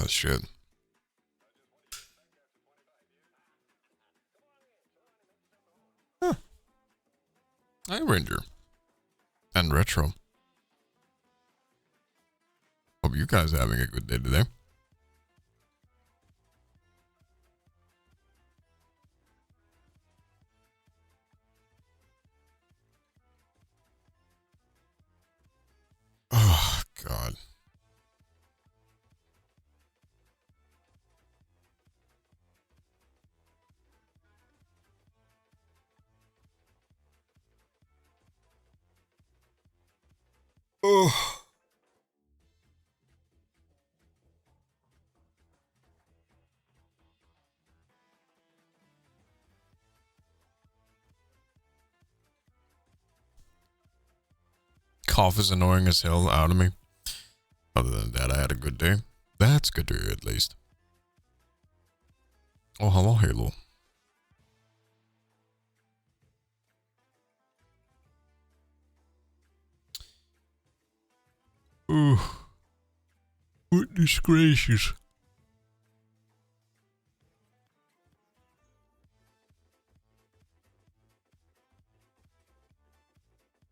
Oh, shit. Huh. Hi, Ranger. And Retro. Hope you guys are having a good day today. Oh, God. Oh. Cough is annoying as hell out of me. Other than that, I had a good day. That's good to hear, at least. Oh, hello, Halo. Ooh. Goodness gracious.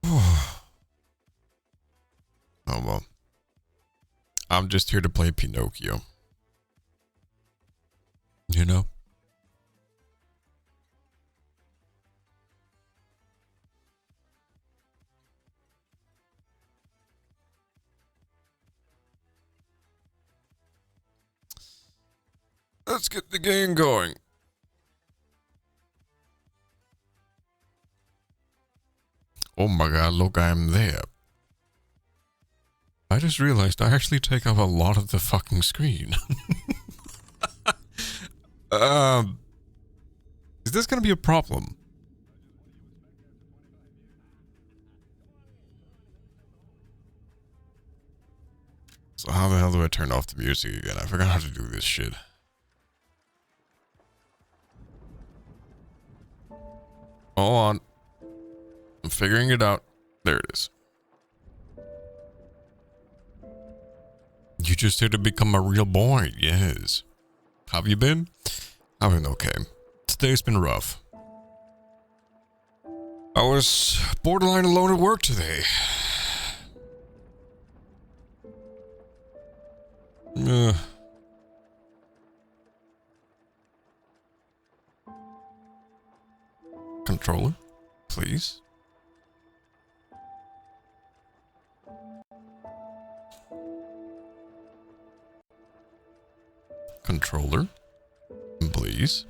Oh, well. I'm just here to play Pinocchio. You know? Let's get the game going. Oh my god, look, I'm there. I just realized I actually take up a lot of the fucking screen. Is this gonna be a problem? So how the hell do I turn off the music again? I forgot how to do this shit. Hold on. I'm figuring it out. There it is. You just here to become a real boy, yes. How have you been? I've been okay. Today's been rough. I was borderline alone at work today. Controller, please. Controller, please.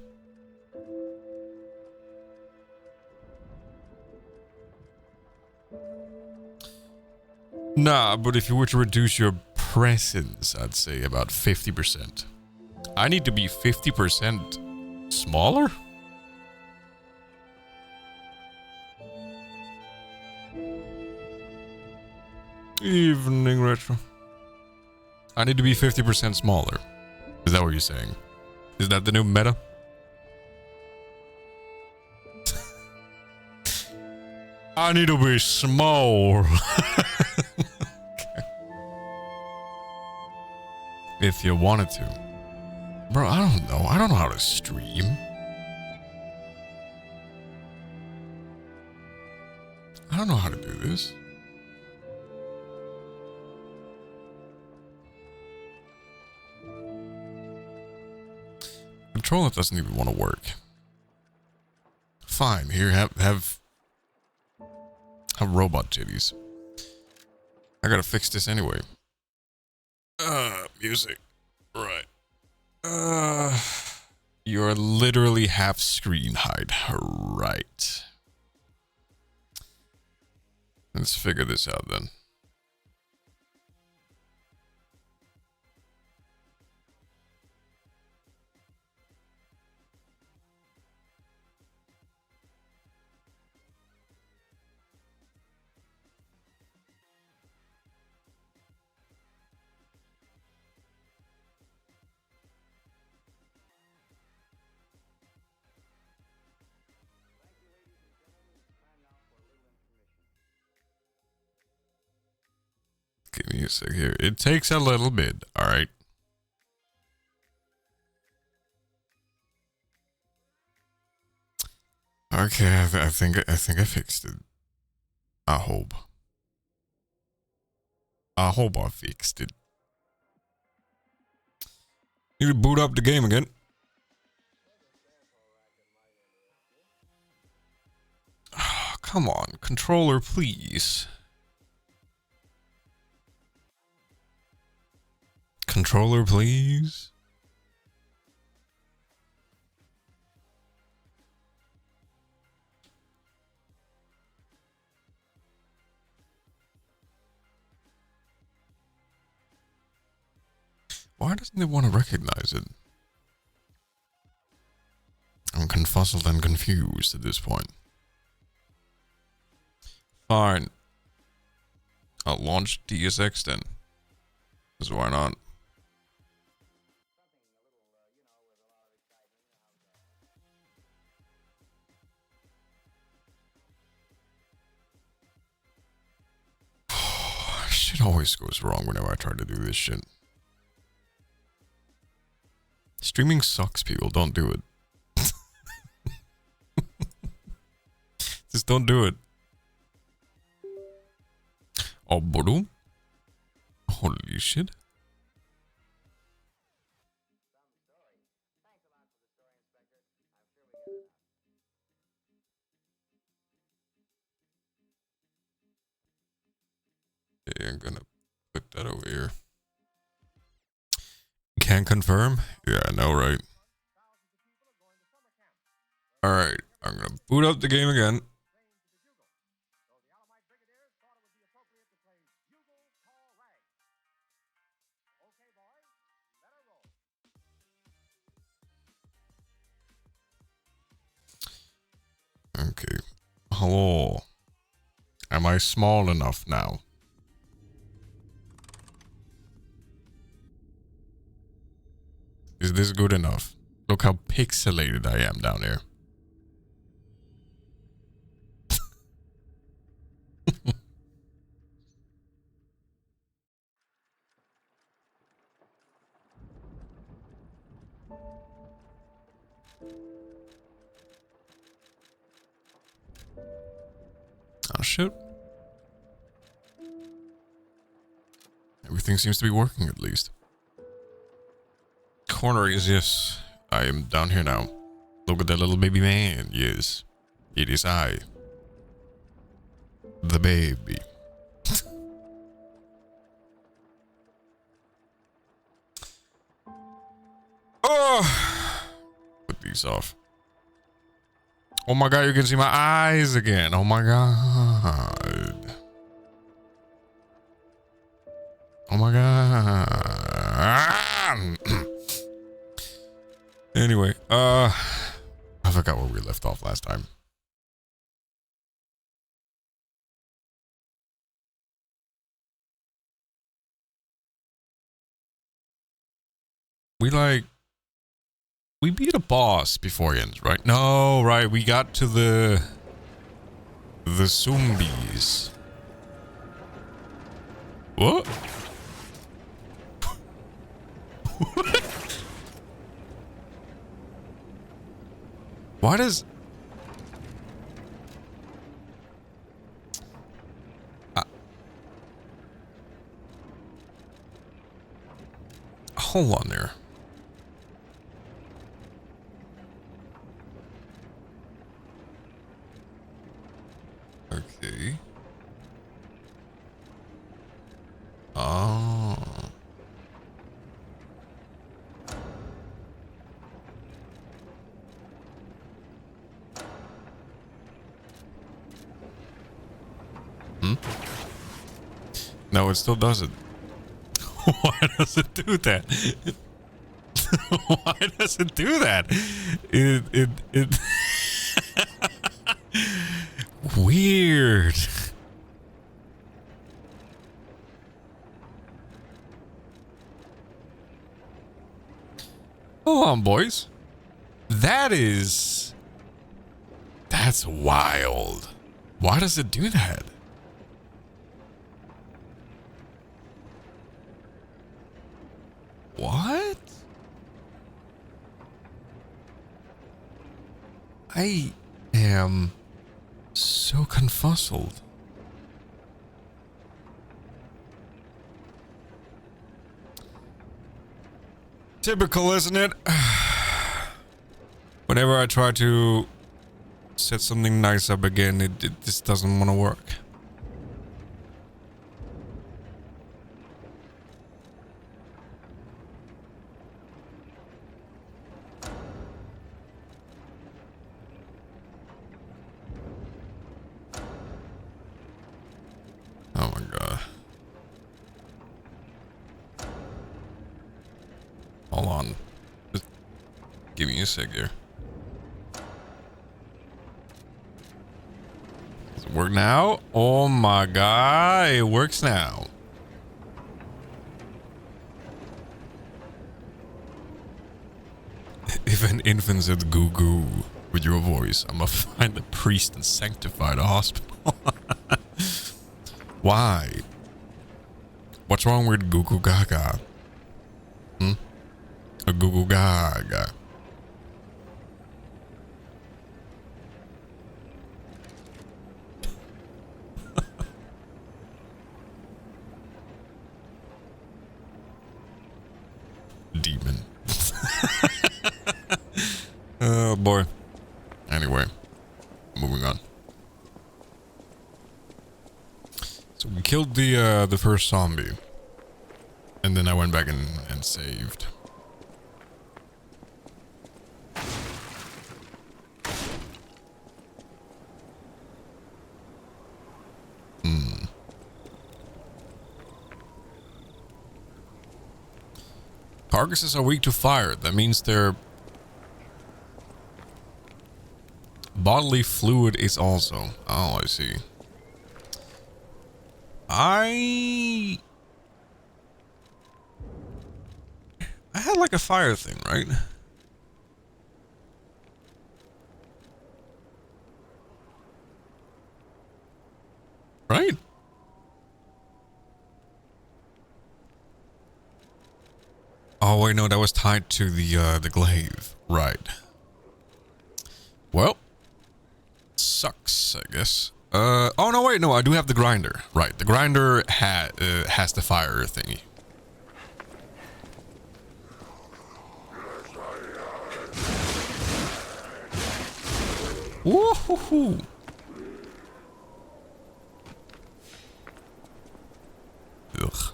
Nah, but if you were to reduce your presence, I'd say about 50%. I need to be 50% smaller? Evening, Retro. I need to be 50% smaller. Is that what you're saying? Is that the new meta? I need to be small. Okay. If you wanted to. Bro, I don't know. I don't know how to stream. I don't know how to do this. Controller doesn't even want to work. Fine, here, have robot titties. I gotta fix this anyway. Music. Right. You're literally half screen height. Right. Let's figure this out then. Give me a sec here. It takes a little bit, alright? Okay, I think I fixed it. I hope. I hope I fixed it. Need to boot up the game again. Oh, come on, controller, please. Controller, please. Why doesn't it want to recognize it? I'm confuzzled and confused at this point. Fine. I'll launch DSX then. Because why not? Shit always goes wrong whenever I try to do this shit. Streaming sucks, people. Don't do it. Just don't do it. Oh, boom. Holy shit. Okay, I'm gonna put that over here. Can confirm? Yeah, I know, right? Alright, I'm gonna boot up the game again. Okay. Hello. Am I small enough now? Is this good enough? Look how pixelated I am down here. Oh shit. Everything seems to be working at least. Corner is yes. I am down here now. Look at that little baby man. Yes. It is I. The baby. Oh! Put these off. Oh my god, you can see my eyes again. Oh my god. Oh my god. Anyway, I forgot where we left off last time. We beat a boss before it ends, right? No, right, we got to the zombies. What? Why does... hold on there. Okay. Oh. Hmm? No, it still doesn't. Why does it do that? Why does it do that? It weird. Hold on, boys. That's wild. Why does it do that? What? am so confuzzled. Typical, isn't it? Whenever I try to set something nice up again, it just doesn't want to work. Oh my god. Hold on. Just give me a sec here. Does it work now? Oh my god, it works now. If an infant said goo goo with your voice, I'ma find the priest and sanctify the hospital. Why? What's wrong with goo goo gaga? A goo goo gaga. Demon. Oh boy. Anyway, moving on. So we killed the first zombie, and then I went back and saved. Carcasses are weak to fire. That means their bodily fluid is also. Oh, I see. I had like a fire thing, right? Right? Oh wait, no, that was tied to the glaive. Right. Well, sucks, I guess. Oh no, wait, no, I do have the grinder. Right, the grinder has the fire thingy. Woohoo! Ugh.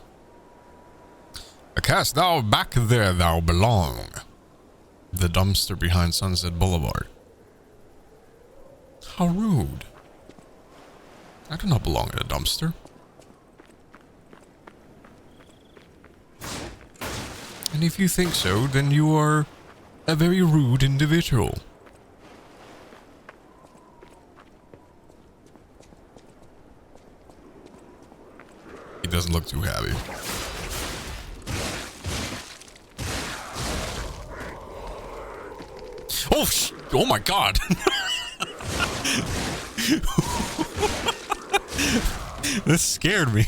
Cast thou back there thou belong. The dumpster behind Sunset Boulevard. How rude. I do not belong in a dumpster. And if you think so, then you are a very rude individual. He doesn't look too happy. Oh my god. This scared me.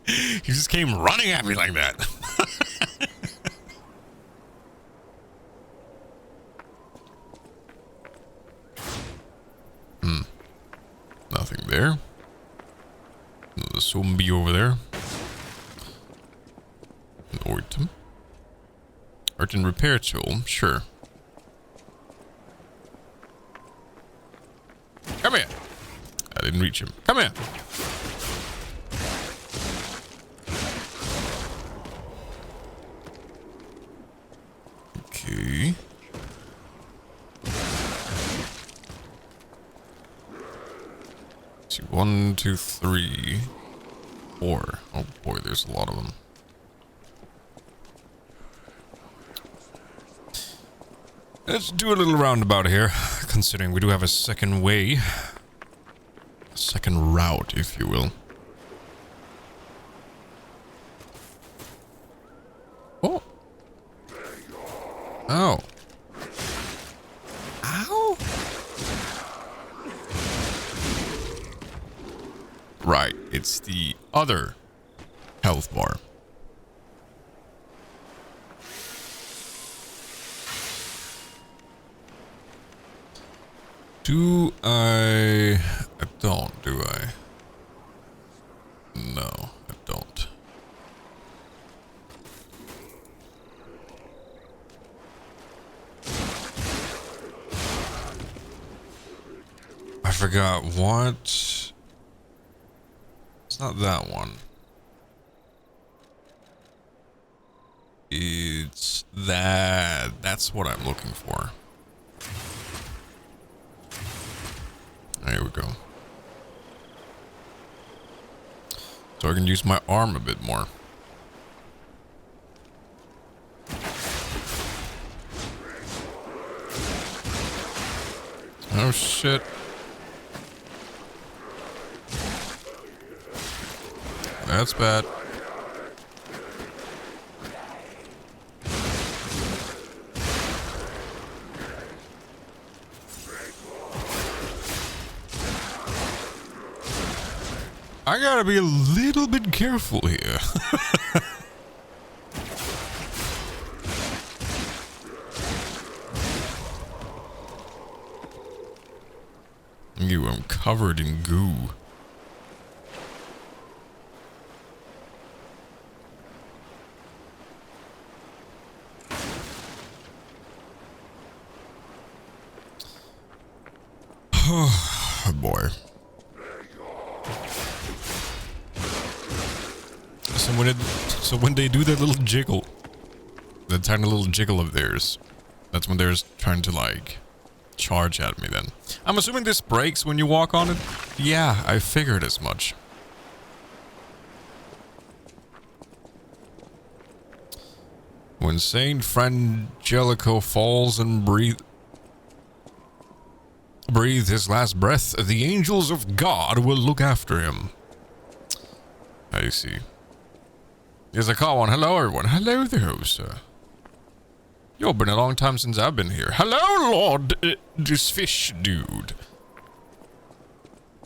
He just came running at me like that. Nothing there. Another zombie over there. An item. Art and repair tool, sure. Come here. I didn't reach him. Come here. Okay. Let's see, 1, 2, 3, 4. Oh boy, there's a lot of them. Let's do a little roundabout here, considering we do have a second way. A second route, if you will. Oh. Oh. Ow. Right, it's the other health bar. Do I don't, do I? No, I don't. I forgot what. It's not that one. It's that. That's what I'm looking for. There we go. So I can use my arm a bit more. Oh shit. That's bad. I gotta be a little bit careful here. You, I'm covered in goo. Oh boy. So when they do that little jiggle, that tiny little jiggle of theirs, that's when they're trying to like charge at me then. I'm assuming this breaks when you walk on it? Yeah, I figured as much. When Saint Frangelico falls and breathes his last breath, the angels of God will look after him. I see. Yes, I caught one. Hello, everyone. Hello there, sir. You've been a long time since I've been here. Hello, Lord, this fish dude.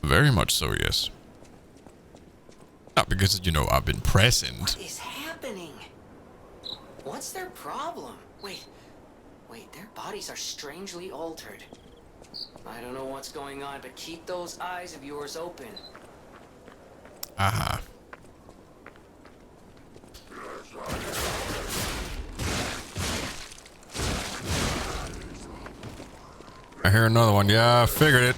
Very much so, yes. Not because, you know, I've been present. What is happening? What's their problem? Wait, their bodies are strangely altered. I don't know what's going on, but keep those eyes of yours open. Aha. I hear another one. Yeah, I figured it.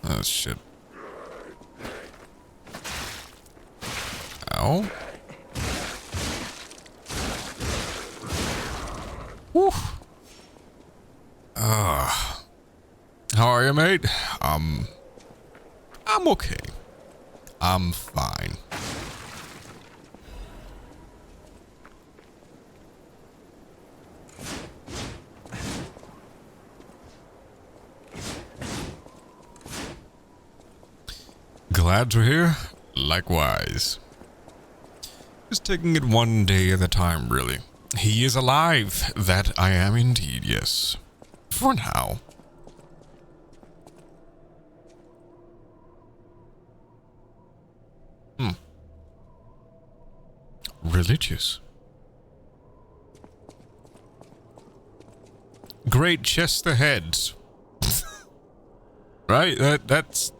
Oh, shit. Ow. Whew. How are you, mate? I'm okay. I'm fine. Glad to hear. Likewise. Just taking it one day at a time, really. He is alive. That I am indeed, yes. For now. Religious. Great chest ahead. Right? That's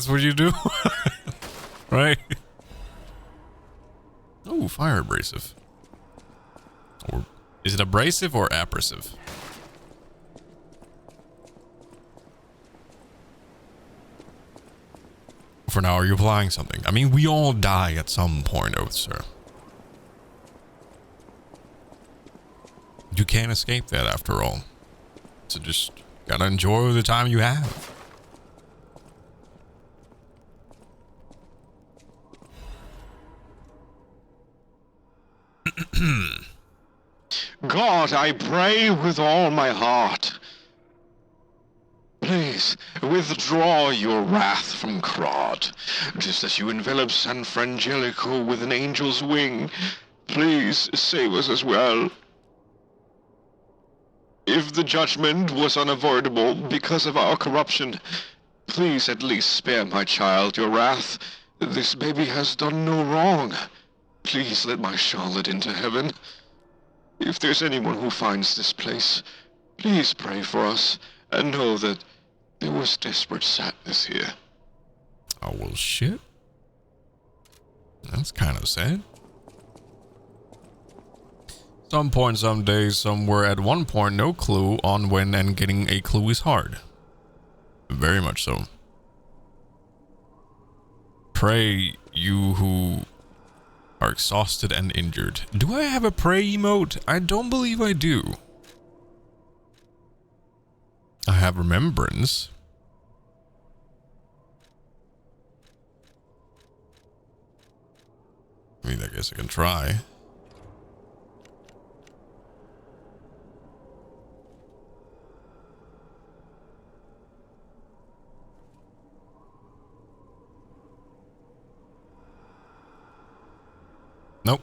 what you do? Right? Oh, fire abrasive. Or is it abrasive or abrasive? For now, are you applying something? I mean, we all die at some point, oh sir. You can't escape that after all. So just gotta enjoy the time you have. God, I pray with all my heart. Please, withdraw your wrath from Crod, just as you envelop San Frangelico with an angel's wing. Please save us as well. If the judgment was unavoidable because of our corruption, please at least spare my child your wrath. This baby has done no wrong. Please let my Charlotte into heaven. If there's anyone who finds this place, please pray for us and know that there was desperate sadness here. Oh, well, shit. That's kind of sad. Some point, someday, somewhere, at one point, no clue on when, and getting a clue is hard. Very much so. Pray, you who are exhausted and injured. Do I have a pray emote? I don't believe I do. I have remembrance. I mean, I guess I can try. Nope.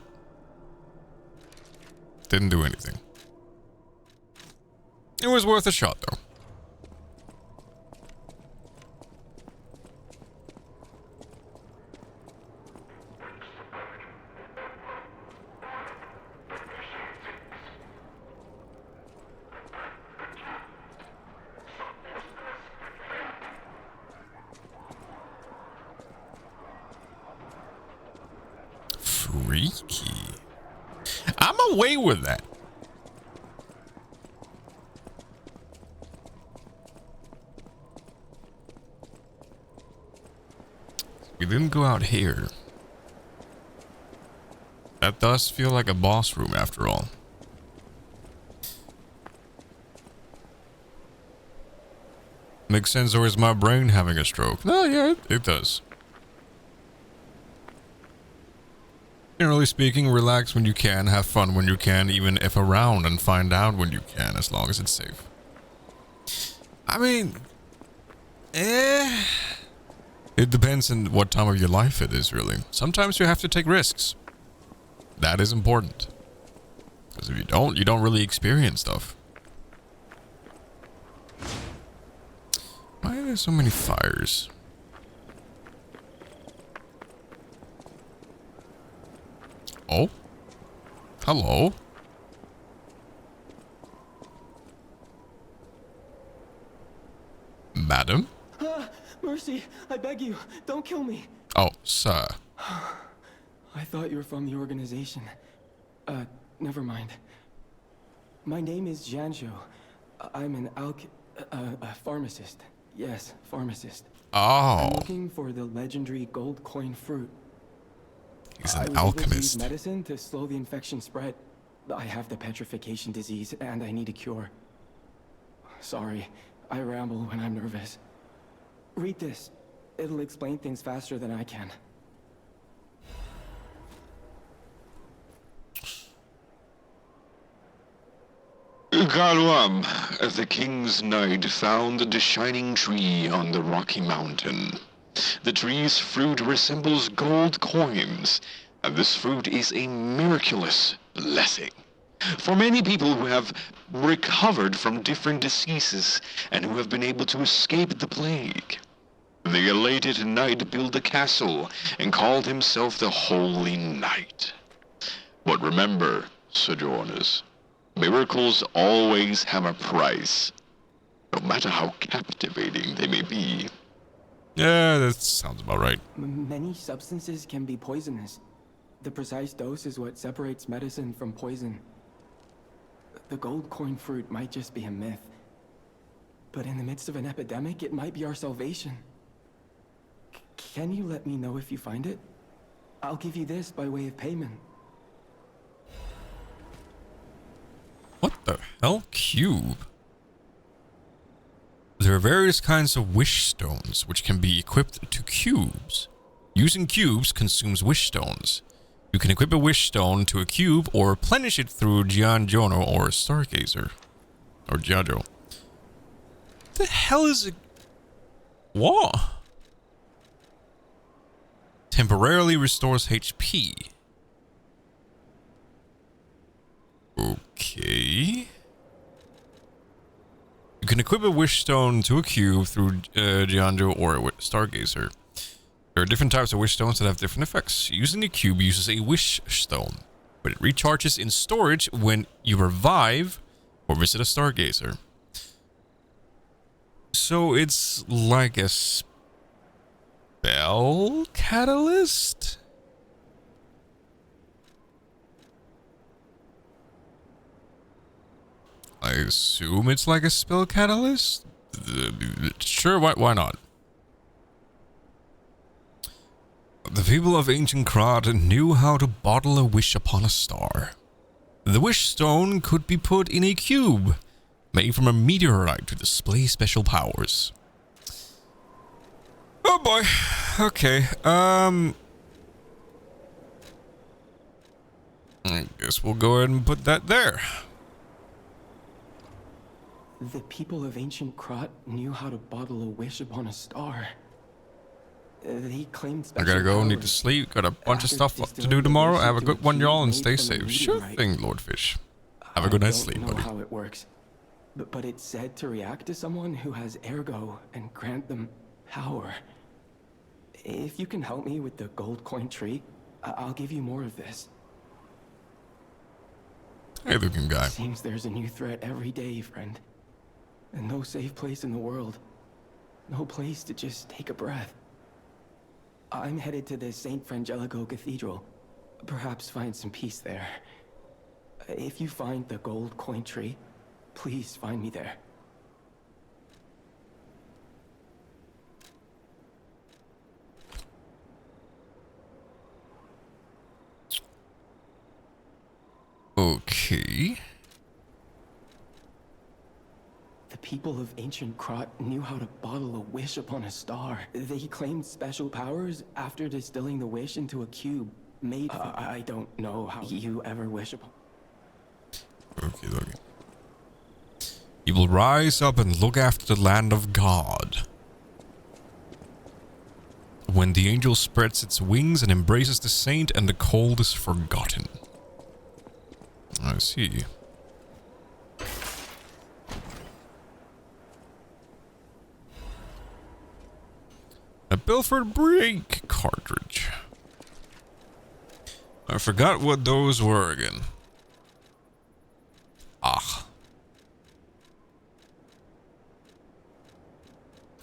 Didn't do anything. It was worth a shot, though. Freaky. I'm away with that. We didn't go out here. That does feel like a boss room after all. Makes sense, or is my brain having a stroke? No, yeah, it does. Generally speaking, relax when you can, have fun when you can, even if around, and find out when you can, as long as it's safe. I mean, it depends on what time of your life it is, really. Sometimes you have to take risks. That is important. Because if you don't really experience stuff. Why are there so many fires? Oh? Hello? Madam? Mercy, I beg you, don't kill me. Oh, sir. I thought you were from the organization. Never mind. My name is Janjo. I'm an a pharmacist. Yes, pharmacist. I'm Oh, looking for the legendary gold coin fruit. he's I an was able to use alchemist. medicine to slow the infection spread. I have the petrification disease and I need a cure. Sorry, I ramble when I'm nervous. Read this. It'll explain things faster than I can. Galwam, the king's knight, found the shining tree on the rocky mountain. The tree's fruit resembles gold coins, and this fruit is a miraculous blessing. For many people who have recovered from different diseases and who have been able to escape the plague. The elated knight built a castle and called himself the Holy Knight. But remember, Sojourners, miracles always have a price, no matter how captivating they may be. Yeah, that sounds about right. Many substances can be poisonous. The precise dose is what separates medicine from poison. The gold coin fruit might just be a myth. But in the midst of an epidemic, it might be our salvation. Can you let me know if you find it? I'll give you this by way of payment. What the hell? Cube? There are various kinds of wish stones which can be equipped to cubes. Using cubes consumes wish stones. You can equip a wish stone to a cube or replenish it through Gianjono or Stargazer. Or Giajo. The hell is it? What? Temporarily restores HP. Okay. You can equip a wish stone to a cube through Gianjo or a Stargazer. There are different types of wish stones that have different effects. Using a cube uses a wish stone, but it recharges in storage when you revive or visit a stargazer. So it's like a spell catalyst? I assume it's like a spell catalyst? Sure, why not? The people of ancient Krat knew how to bottle a wish upon a star. The wish stone could be put in a cube made from a meteorite to display special powers. Oh boy. Okay. I guess we'll go ahead and put that there. The people of ancient Krat knew how to bottle a wish upon a star. They claimed I special gotta go, need to powers. sleep, got a bunch of After stuff to distilling do the tomorrow. wish Have a into good one, cube y'all, and made stay from a safe. Sure meteorite. thing, Lordfish. Have a good night's sleep, I don't know buddy. how it works, but it's said to react to someone who has ergo and grant them power. If you can help me with the gold coin tree, I'll give you more of this. Hey, looking guy. Seems there's a new threat every day, friend. And no safe place in the world. No place to just take a breath. I'm headed to the St. Frangelico Cathedral. Perhaps find some peace there. If you find the gold coin tree, please find me there. Okay. The people of ancient Krat knew how to bottle a wish upon a star. They claimed special powers after distilling the wish into a cube made from... I don't know how you ever wish upon... Okay. You will rise up and look after the land of God. When the angel spreads its wings and embraces the saint and the cold is forgotten. I see. A Belford Brake cartridge. I forgot what those were again. Ah.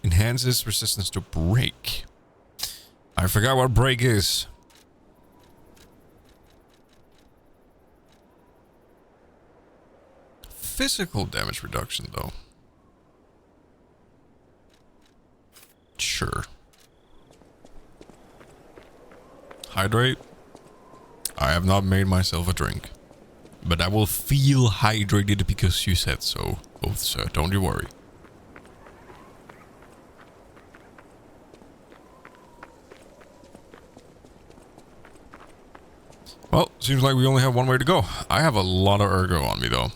Enhances resistance to break. I forgot what break is. Physical damage reduction, though. Sure. Hydrate. I have not made myself a drink. But I will feel hydrated because you said so, both sir. Don't you worry. Well, seems like we only have one way to go. I have a lot of ergo on me, though.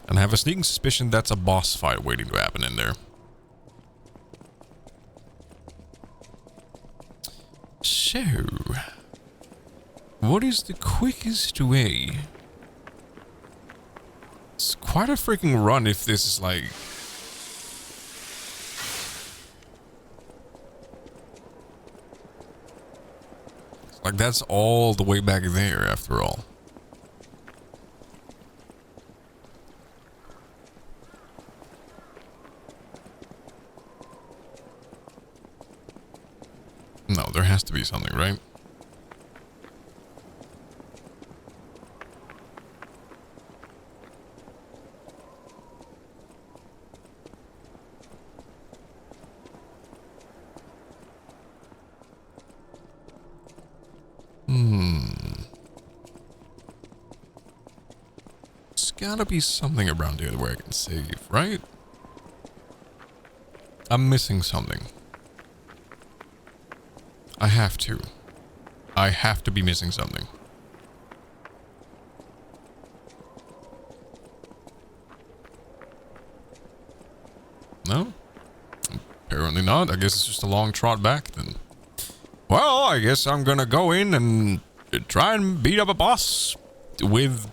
And I have a sneaking suspicion that's a boss fight waiting to happen in there. So, what is the quickest way? It's quite a freaking run if this is like... Like that's all the way back there after all. No, there has to be something, right? There's gotta be something around here where I can save, right? I'm missing something. I have to. I have to be missing something. No? Apparently not. I guess it's just a long trot back then. Well, I guess I'm gonna go in and try and beat up a boss with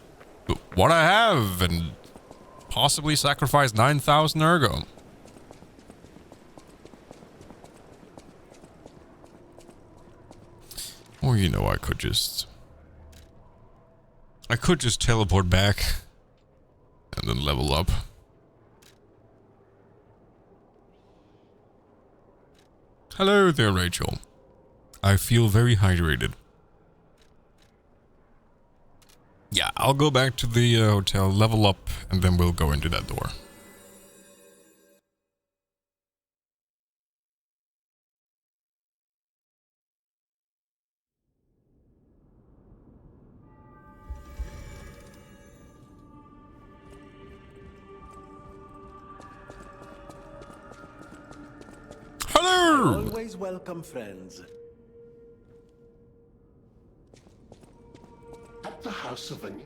what I have and possibly sacrifice 9,000 ergo. Or, you know, I could just teleport back and then level up. Hello there, Rachel. I feel very hydrated. Yeah, I'll go back to the hotel, level up, and then we'll go into that door. Hello! Always welcome friends. At the House of an...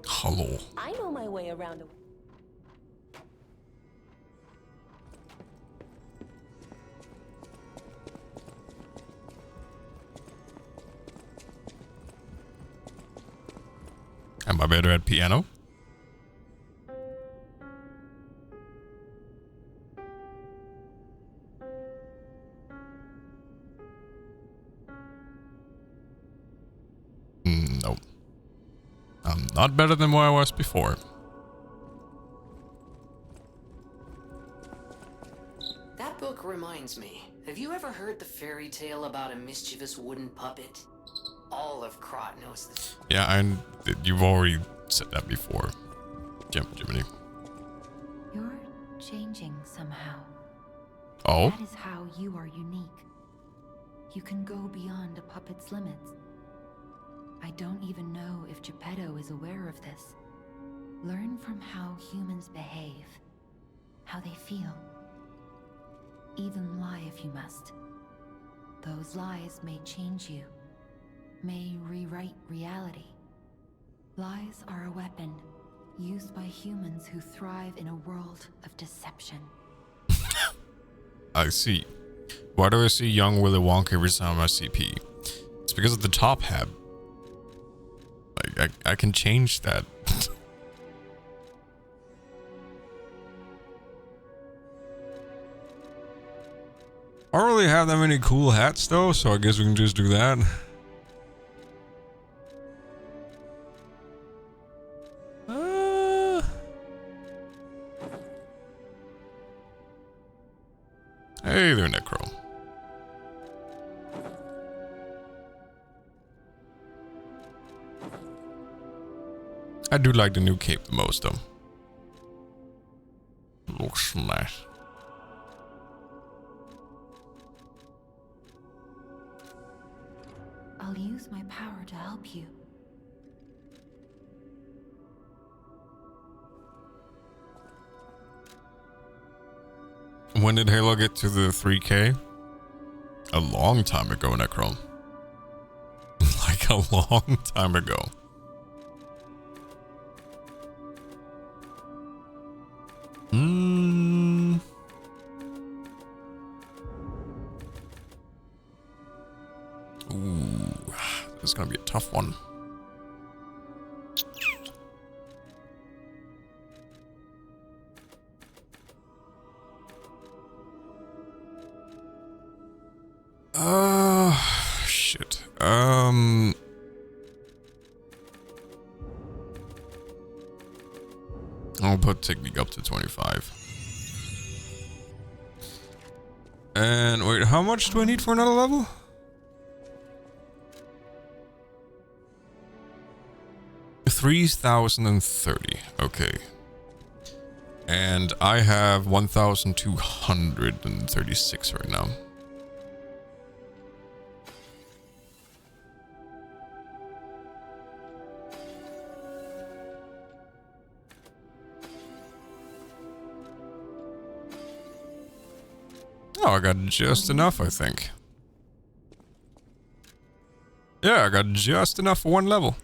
Hello. I know my way around. Am I better at piano? No. I'm not better than where I was before. That book reminds me. Have you ever heard the fairy tale about a mischievous wooden puppet? All of Krot knows this. Yeah, you've already said that before, Jiminy. You're changing somehow. Oh? That is how you are unique. You can go beyond a puppet's limits. I don't even know if Geppetto is aware of this. Learn from how humans behave, how they feel. Even lie if you must. Those lies may change you, may rewrite reality. Lies are a weapon used by humans who thrive in a world of deception. I see. Why do I see young Willy Wonka every time I see P? It's because of the top hat. I can change that. I don't really have that many cool hats though, so I guess we can just do that. Hey there, Necro. I do like the new cape the most though. Looks nice. I'll use my power to help you. When did Halo get to the 3K? A long time ago, Necron. Like a long time ago. Ooh, this is gonna be a tough one. Shit. I'll put technique up to 25. And wait, how much do I need for another level? $3,030. Okay. And I have 1,236 right now. Oh, I got just enough, I think. Yeah, I got just enough for one level.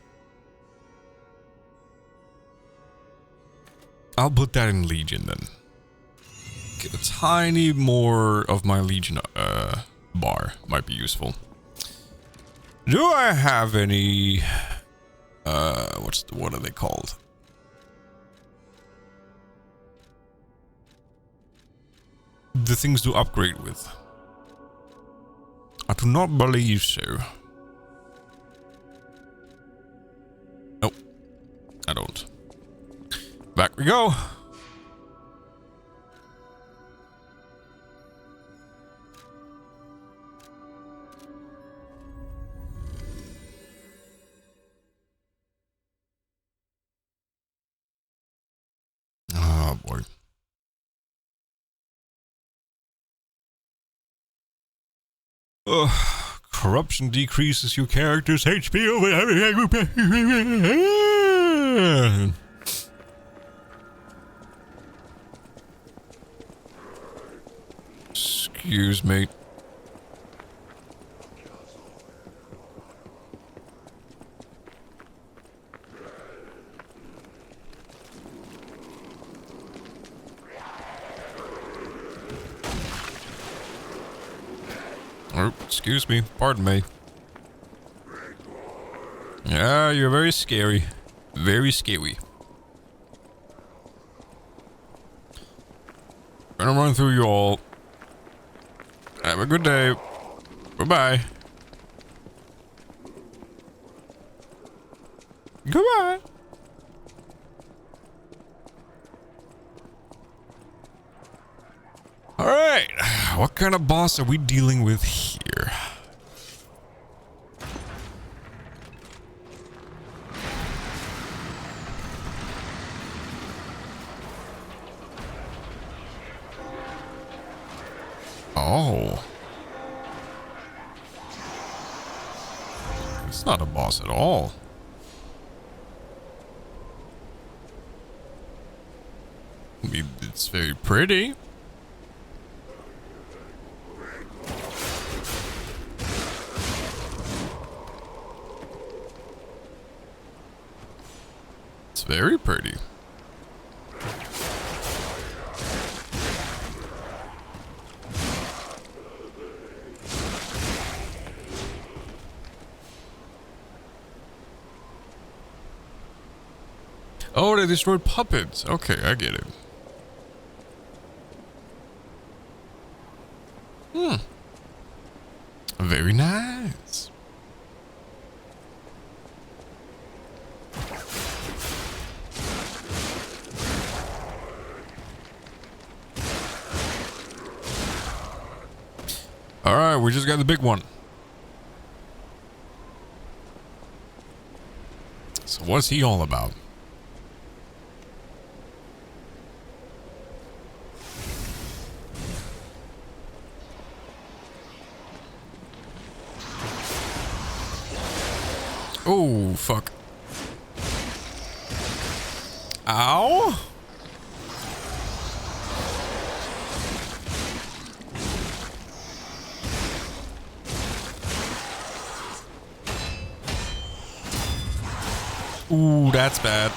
I'll put that in Legion then. Get a tiny more of my Legion bar might be useful. Do I have any what are they called? the things to upgrade with? I do not believe so. Nope. I don't. Back we go. Oh boy. Corruption decreases your character's HP over. Excuse me. Oh, excuse me. Pardon me. Yeah, you're very scary. Very scary. Gonna run through you all. Have a good day. Bye-bye. Goodbye. Alright. What kind of boss are we dealing with here? Oh. It's not a boss at all. I mean, it's very pretty. It's very pretty. Oh, they destroyed puppets. Okay, I get it. Very nice. Alright, we just got the big one. So what's he all about? Oh, fuck. Ow. Ooh, that's bad.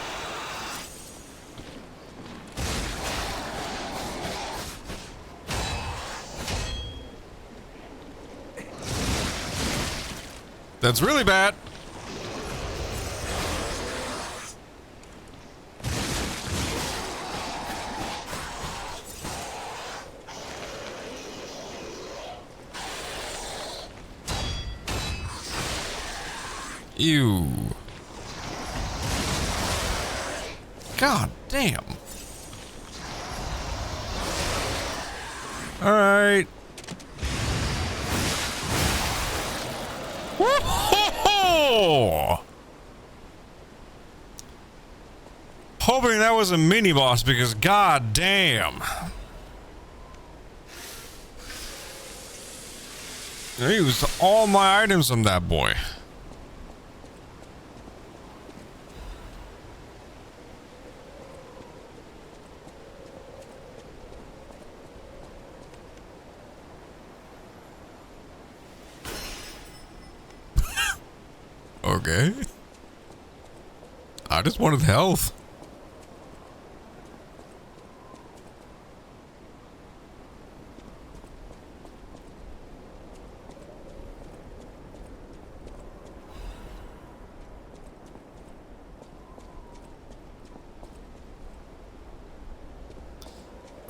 That's really bad. Ew. God damn. All right. Woo-ho-ho! Hoping that was a mini boss because god damn. I used all my items on that boy. Okay. I just wanted health.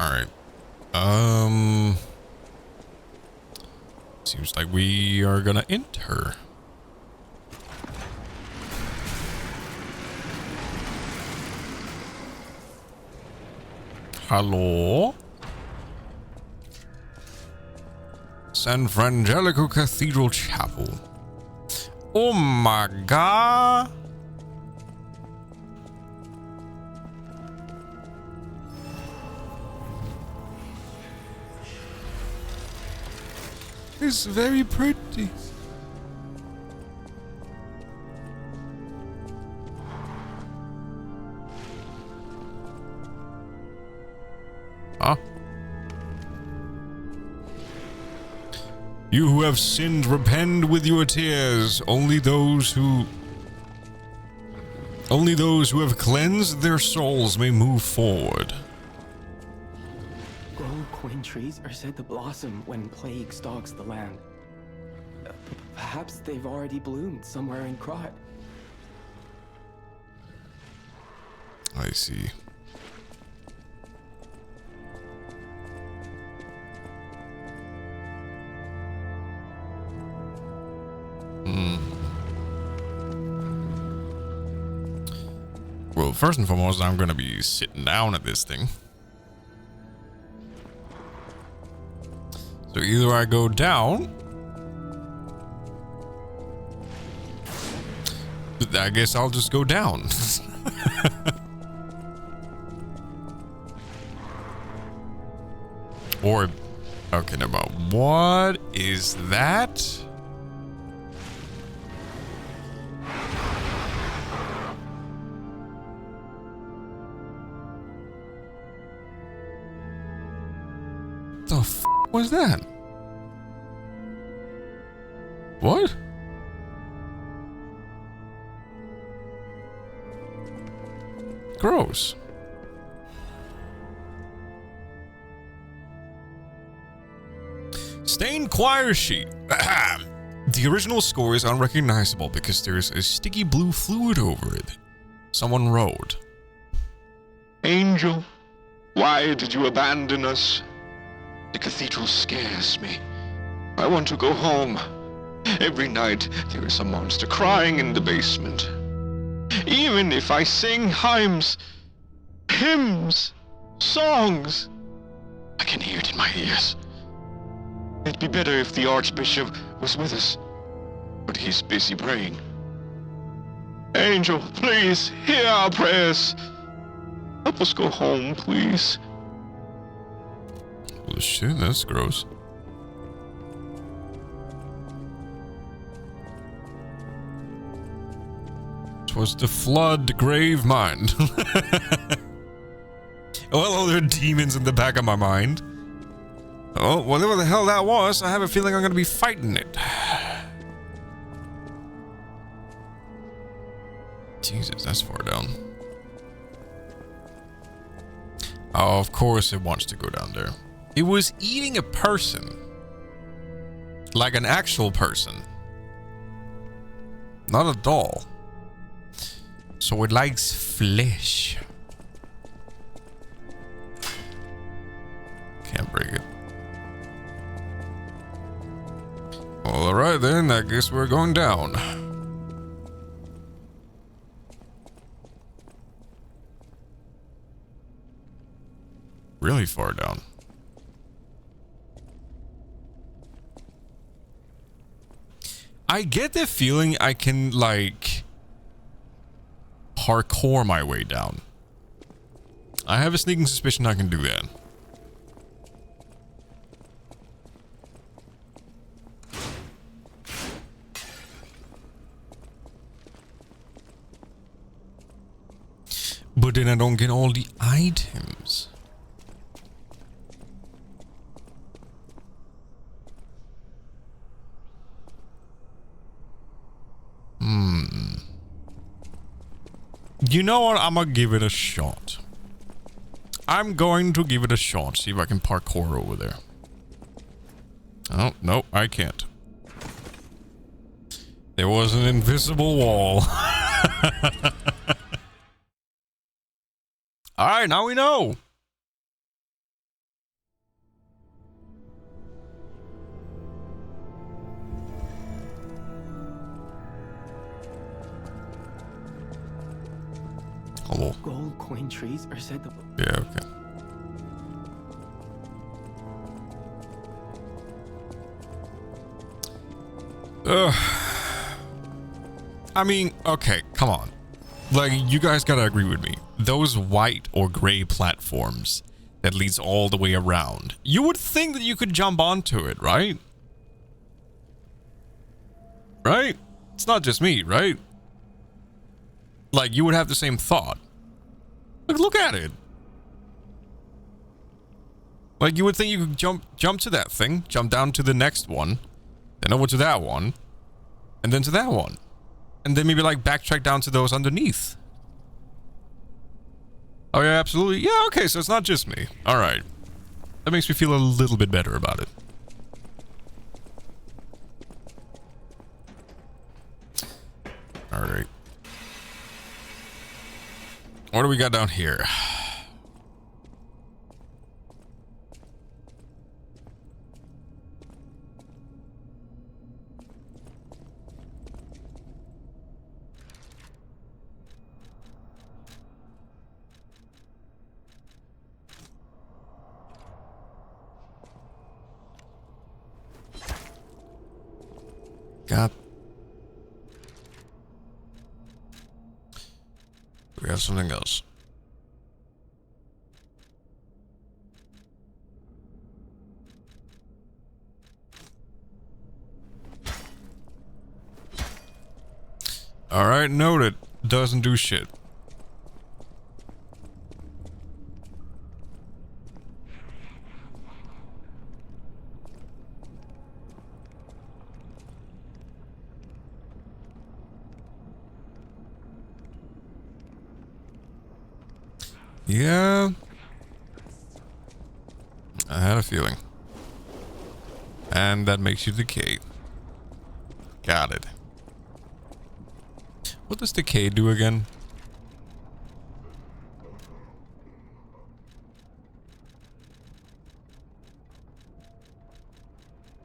All right. Seems like we are gonna enter. Hello? San Frangelico Cathedral Chapel. Oh my god! It's very pretty. Huh? You who have sinned, repent with your tears. Only those who have cleansed their souls may move forward. Gold coin trees are said to blossom when plague stalks the land. Perhaps they've already bloomed somewhere in Krat. I see. Well, first and foremost, I'm gonna be sitting down at this thing. So either I go down, I guess I'll just go down. Or, okay, never mind. What is that? The f was that? What? Gross. Stained choir sheet. The original score is unrecognizable because there's a sticky blue fluid over it. Someone wrote. Angel, why did you abandon us? The cathedral scares me. I want to go home. Every night there is a monster crying in the basement. Even if I sing hymns, songs, I can hear it in my ears. It'd be better if the Archbishop was with us, but he's busy praying. Angel, please, hear our prayers. Help us go home, please. Well, shit, that's gross. Was the flood grave mind? Well, there are demons in the back of my mind. Oh, whatever the hell that was, I have a feeling I'm gonna be fighting it. Jesus, that's far down. Oh, of course it wants to go down there. It was eating a person. Like an actual person. Not a doll. So it likes flesh. Can't break it. Well, alright then, I guess we're going down. Really far down. I get the feeling I can, like, parkour my way down. I have a sneaking suspicion I can do that. But then I don't get all the items. You know what? I'm gonna give it a shot. I'm going to give it a shot. See if I can parkour over there. Oh, no, I can't. There was an invisible wall. Alright, now we know. Gold coin trees are said to... Yeah, okay. I mean, okay, come on. Like, you guys gotta agree with me. Those white or gray platforms that leads all the way around, you would think that you could jump onto it, right? Right? It's not just me, right? Like, you would have the same thought. Like, look at it. Like, you would think you could jump to that thing, jump down to the next one, then over to that one, and then to that one. And then maybe, like, backtrack down to those underneath. Oh, yeah, absolutely. Yeah, okay, so it's not just me. Alright. That makes me feel a little bit better about it. Alright. What do we got down here? Got. We have something else. Alright, noted. Doesn't do shit. Yeah. I had a feeling. And that makes you decay. Got it. What does decay do again?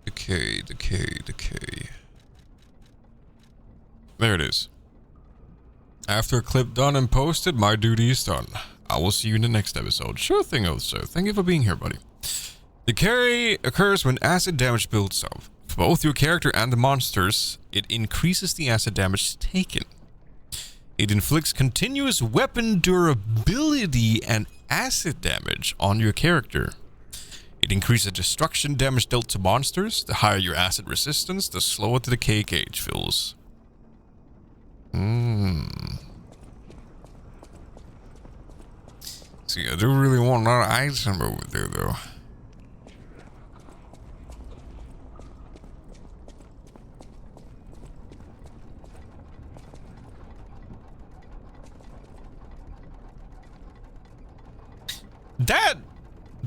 Decay. There it is. After a clip done and posted, my duty is done. I will see you in the next episode. Sure thing, sir. Thank you for being here, buddy. Decay occurs when acid damage builds up. For both your character and the monsters, it increases the acid damage taken. It inflicts continuous weapon durability and acid damage on your character. It increases destruction damage dealt to monsters. The higher your acid resistance, the slower the decay gauge fills. See, I do really want another item over there, though.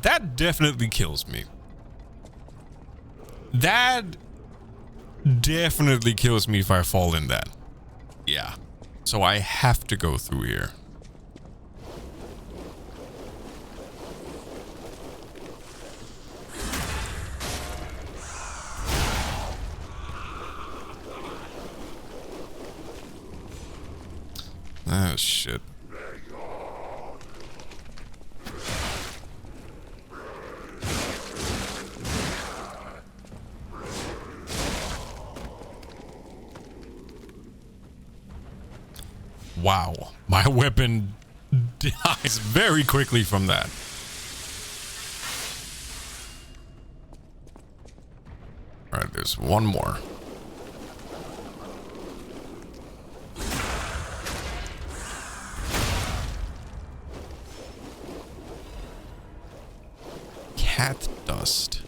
That definitely kills me. That definitely kills me if I fall in that. Yeah. So I have to go through here. Ah, shit. Wow, my weapon dies very quickly from that. Alright, there's one more. Cat dust.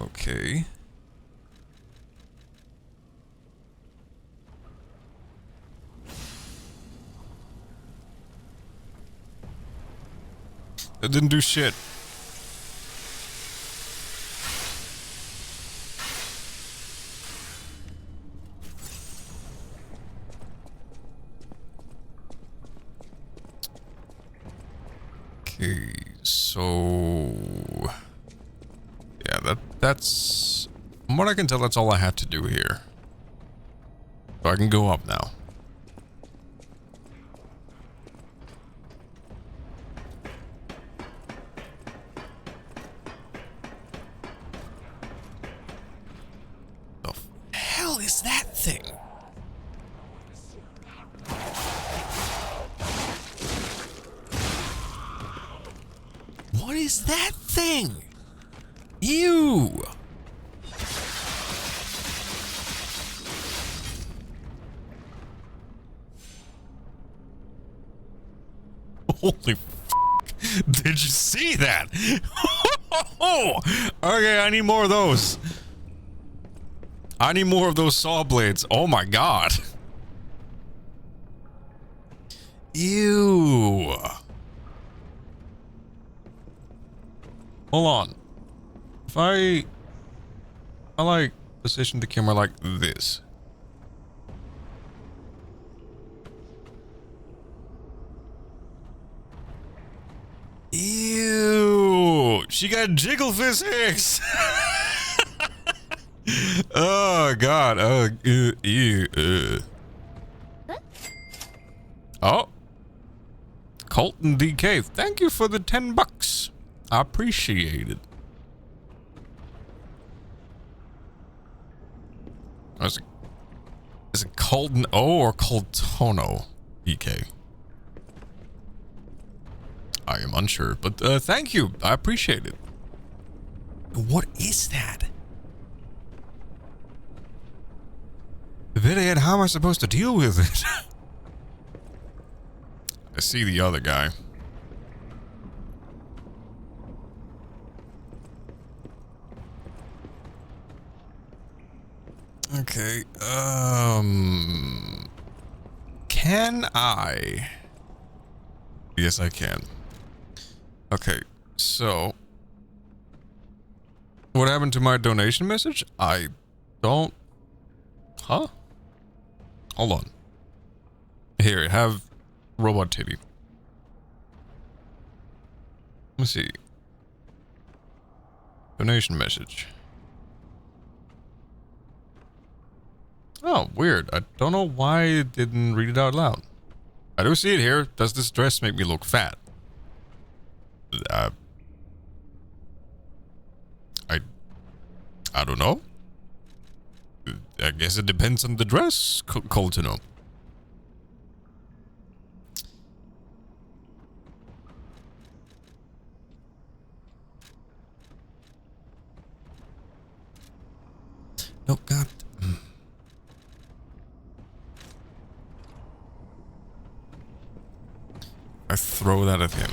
Okay. That didn't do shit. Okay, so yeah, that's from what I can tell, that's all I have to do here. So I can go up now. What is that thing? Ew. Holy f***. Did you see that? Okay, I need more of those. I need more of those saw blades. Oh my god. Ew. Hold on. If I like position the camera like this. Ew. She got jiggle physics. Oh god. Oh, ew. Oh. Colton DK, thank you for the $10. I appreciate it. Is it Colton O or Coltono DK? I am unsure, but thank you. I appreciate it. What is that? Vidian, how am I supposed to deal with it? I see the other guy. Okay, can I? Yes, I can. Okay, so what happened to my donation message? I don't... Huh? Hold on. Here, have robot titty. Let me see. Donation message. Oh, weird. I don't know why it didn't read it out loud. I do see it here. Does this dress make me look fat? I don't know. I guess it depends on the dress, Colton. No, God. I throw that at him.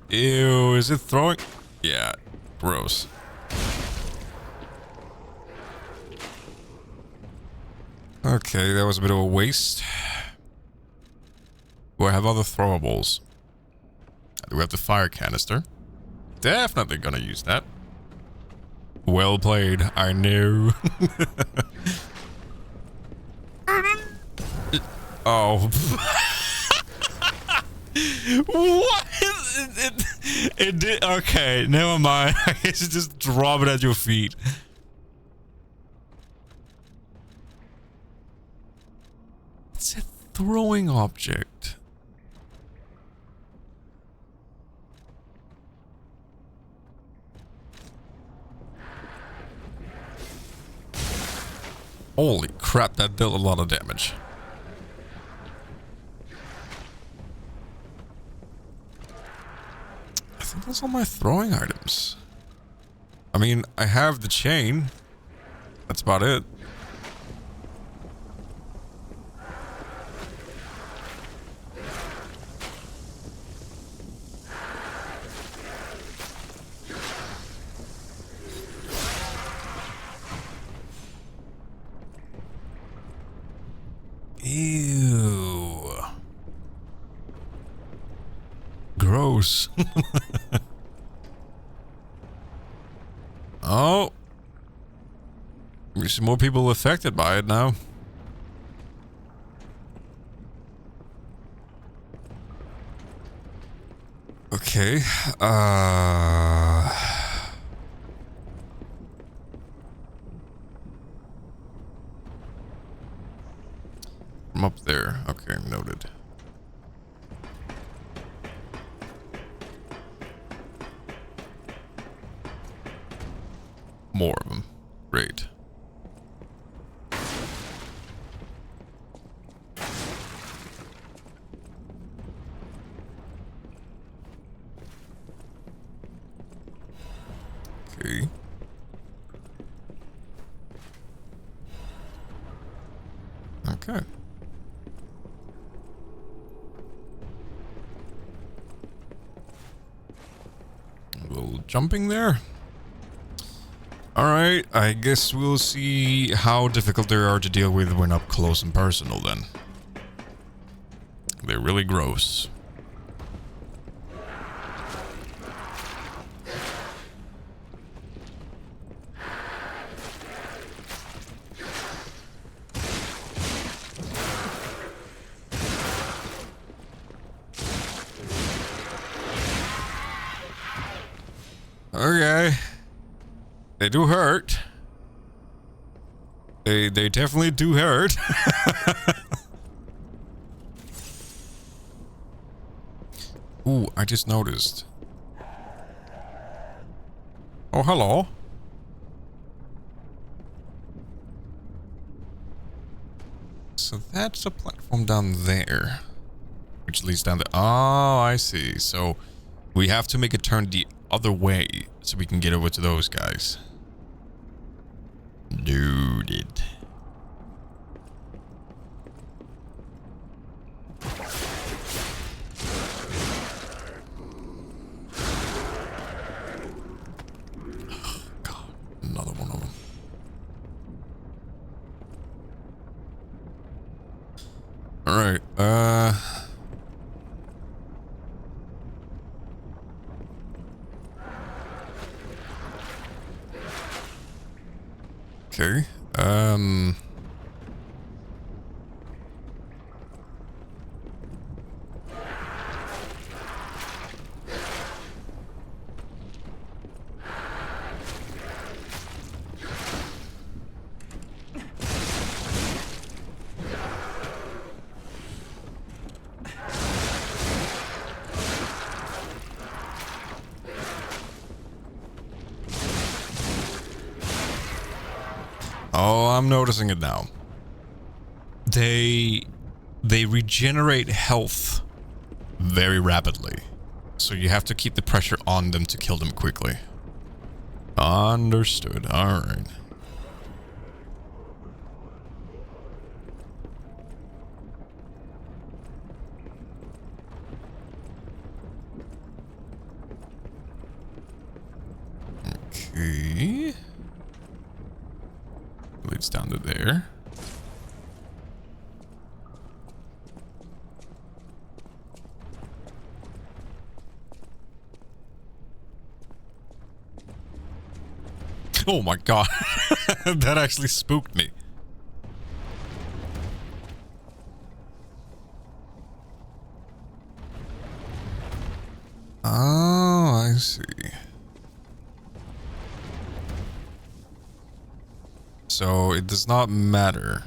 Ew, is it throwing? Yeah, gross. Okay, that was a bit of a waste. Do I have other throwables? Do we have the fire canister? Definitely gonna use that. Well played, I knew. Oh. What? It did. Okay, never mind. I guess you just drop it at your feet. It's a throwing object. Holy crap, that dealt a lot of damage. I think that's all my throwing items. I mean, I have the chain. That's about it. Ew. Gross. Oh. We see more people affected by it now. Okay. I'm up there. Okay, noted. More of them. Great. Okay. A little jumping there. Alright, I guess we'll see how difficult they are to deal with when up close and personal then. They're really gross. Okay. They do hurt. They definitely do hurt. Ooh, I just noticed. Oh, hello. So that's a platform down there. Which leads down there. Oh, I see. So we have to make a turn the other way so we can get over to those guys. Noted. God, another one of them. All right. Okay. Oh, I'm noticing it now. They regenerate health very rapidly. So you have to keep the pressure on them to kill them quickly. Understood. All right. Okay. Leads down to there. Oh my god. That actually spooked me. Oh, I see. So it does not matter.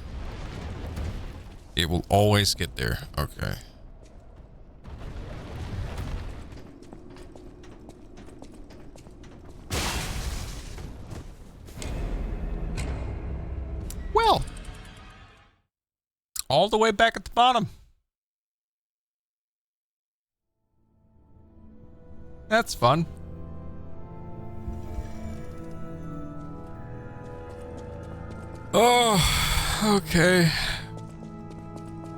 It will always get there. Okay. Well, all the way back at the bottom. That's fun. Oh, okay.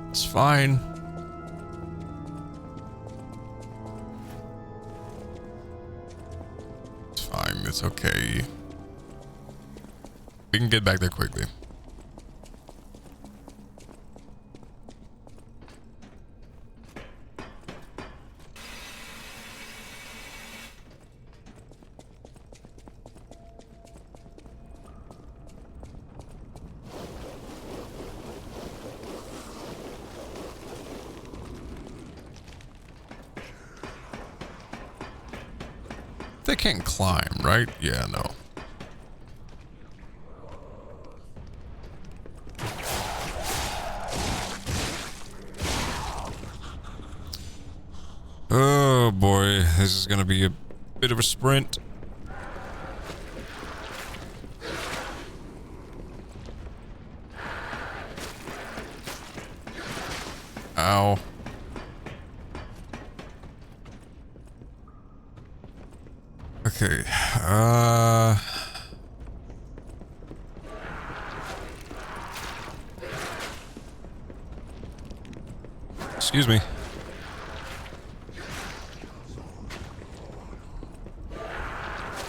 It's fine. It's fine. It's okay. We can get back there quickly. They can't climb, right? Yeah, no. Oh boy, this is gonna be a bit of a sprint. Ow. Okay, excuse me.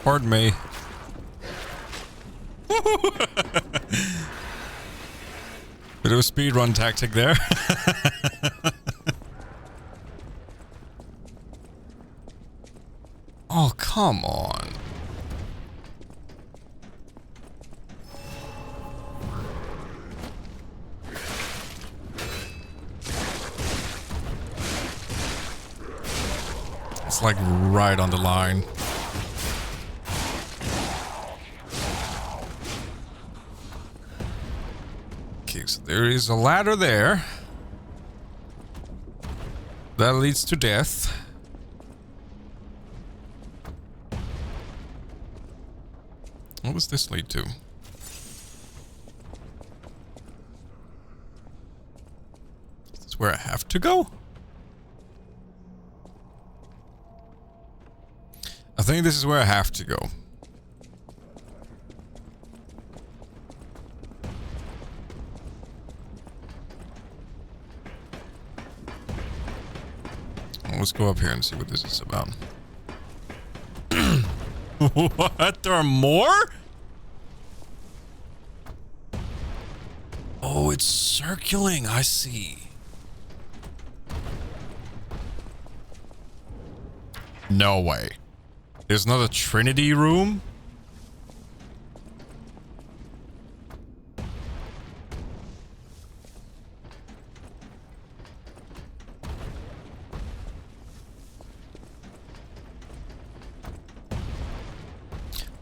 Pardon me. Bit of a speedrun tactic there. Oh, come on. It's like right on the line. Okay, so there is a ladder there. That leads to death. What does this lead to? Is this where I have to go? I think this is where I have to go. Let's go up here and see what this is about. What? There are more? Oh, it's circling. I see. No way. There's another Trinity room?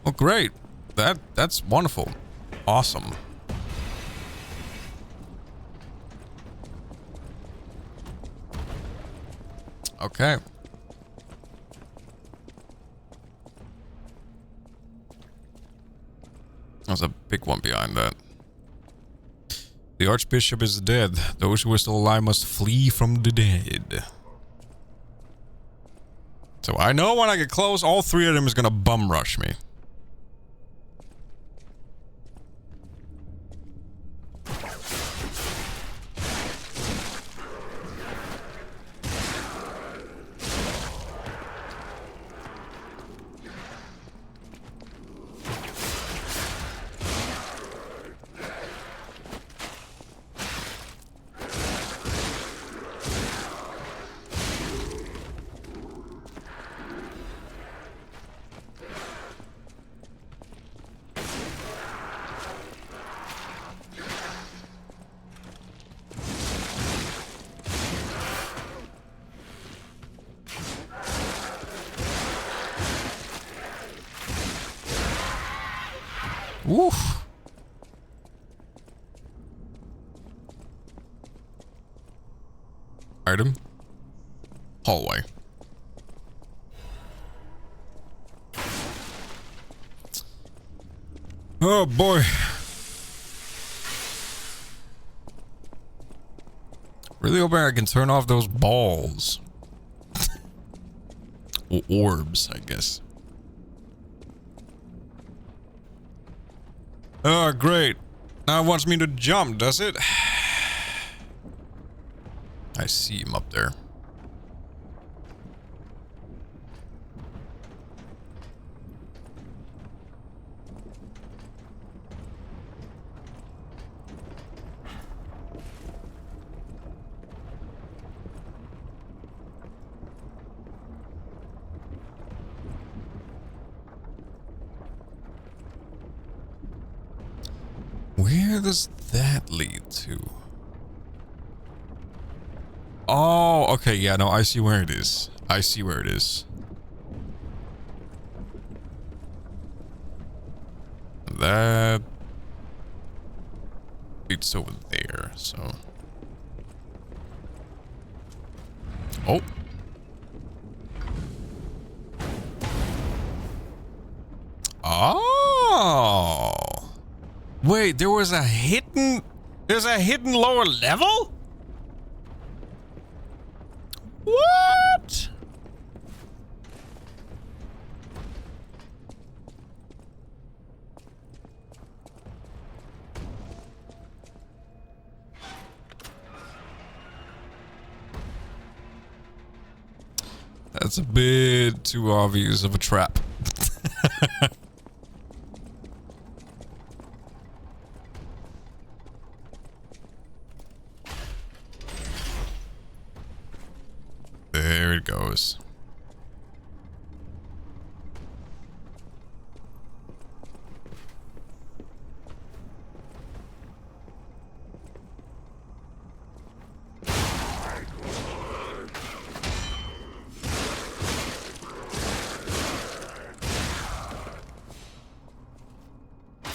Oh, great. That's wonderful. Awesome. Okay. There's a big one behind that. The Archbishop is dead. Those who are still alive must flee from the dead. So I know when I get close, all three of them is gonna bum rush me. Woof. Item. Hallway. Oh boy. Really hoping I can turn off those balls. Or orbs, I guess. Oh, great. Now it wants me to jump, does it? I see him up there. Where does that lead to? Oh, okay, yeah, no, I see where it is. I see where it is. That leads over there, so. Oh. Oh. Wait, there's a hidden lower level? What? That's a bit too obvious of a trap. There it goes.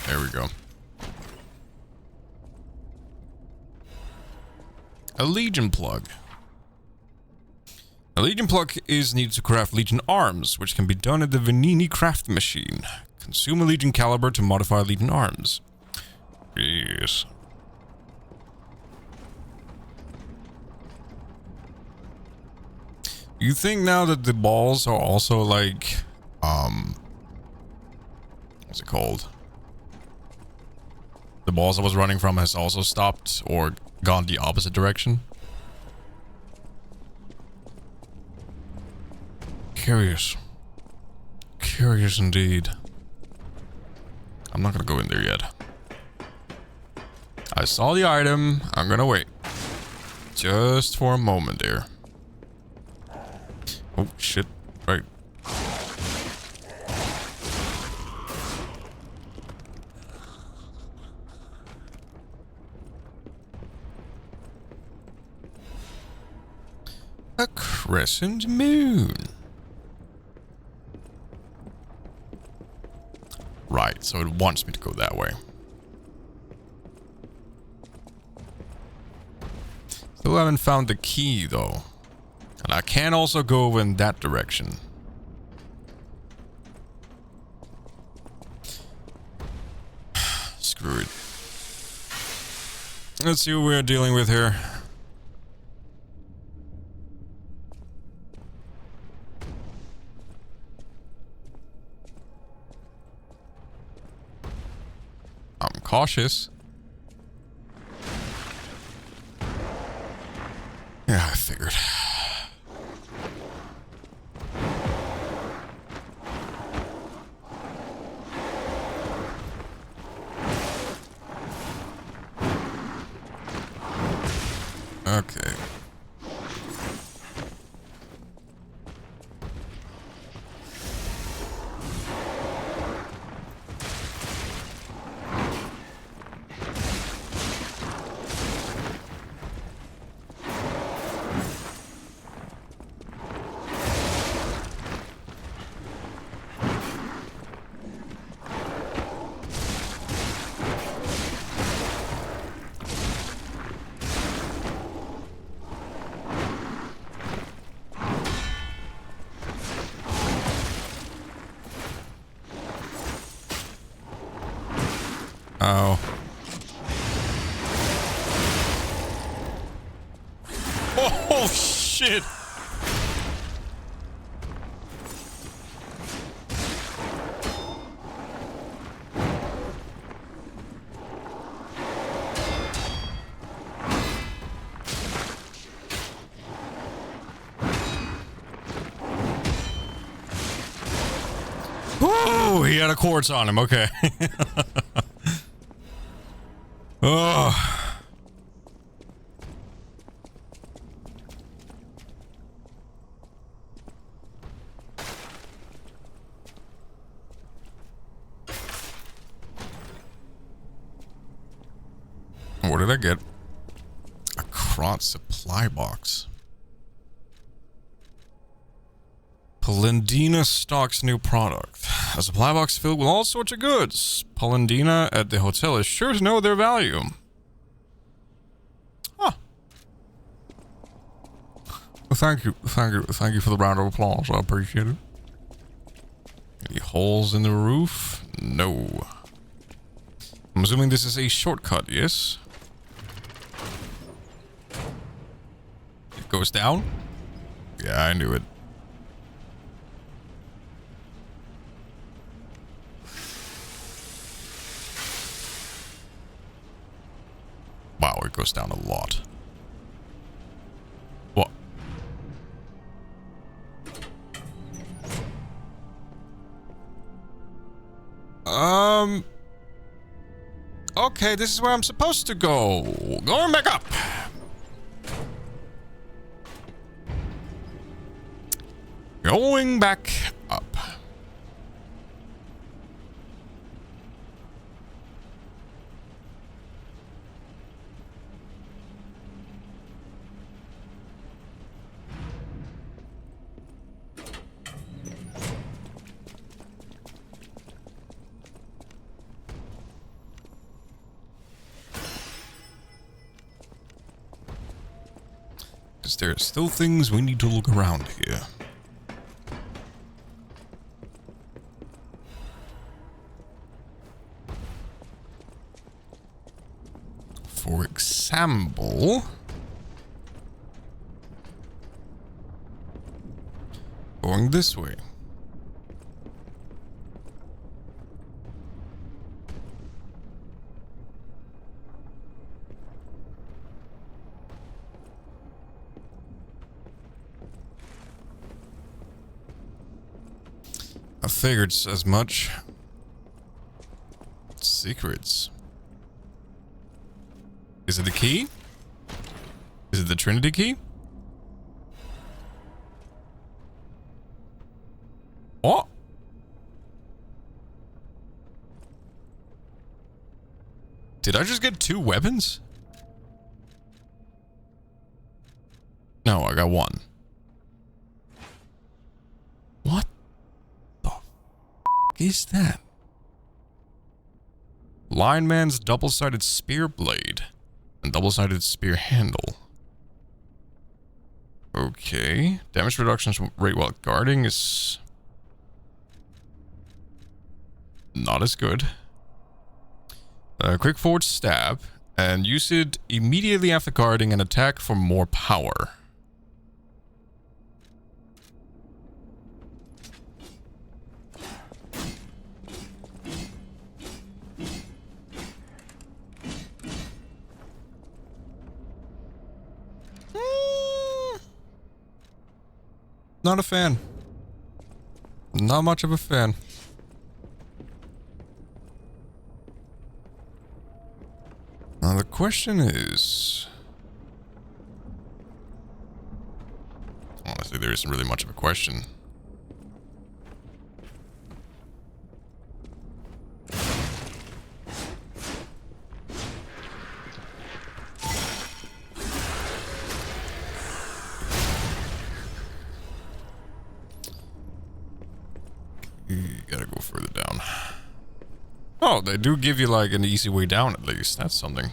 There we go. A Legion plug. A Legion plug is needed to craft Legion arms, which can be done at the Venini craft machine. Consume a Legion caliber to modify Legion arms. Yes. You think now that the balls are also like, what's it called? The balls I was running from has also stopped or gone the opposite direction? Curious. Curious indeed. I'm not gonna go in there yet. I saw the item. I'm gonna wait. Just for a moment there. Oh, shit. Right. A crescent moon. Right, so it wants me to go that way. Still haven't found the key, though. And I can also go in that direction. Screw it. Let's see what we're dealing with here. I'm cautious. Yeah, I figured. Okay. Oh. Oh, shit. Oh, he had a quartz on him. Okay. Oh. What did I get? A Krot supply box. Polendina stocks new product. A supply box filled with all sorts of goods. Polendina at the hotel is sure to know their value. Huh. Well, thank you for the round of applause. I appreciate it. Any holes in the roof? No. I'm assuming this is a shortcut, yes? It goes down? Yeah, I knew it. Wow, it goes down a lot. What? Okay, this is where I'm supposed to go. Going back up. Going back up. Because there are still things we need to look around here. For example, going this way. I figured as much. Secrets. Is it the key? Is it the Trinity key? What? Did I just get 2 weapons? No, I got 1. What the f is that? Lion Man's double-sided spear blade and double-sided spear handle. Okay. Damage reductions rate while guarding is not as good. Quick forward stab and use it immediately after guarding and attack for more power. Not a fan. Not much of a fan. Now the question is... Honestly, there isn't really much of a question. You gotta go further down. Oh, they do give you like an easy way down at least. That's something.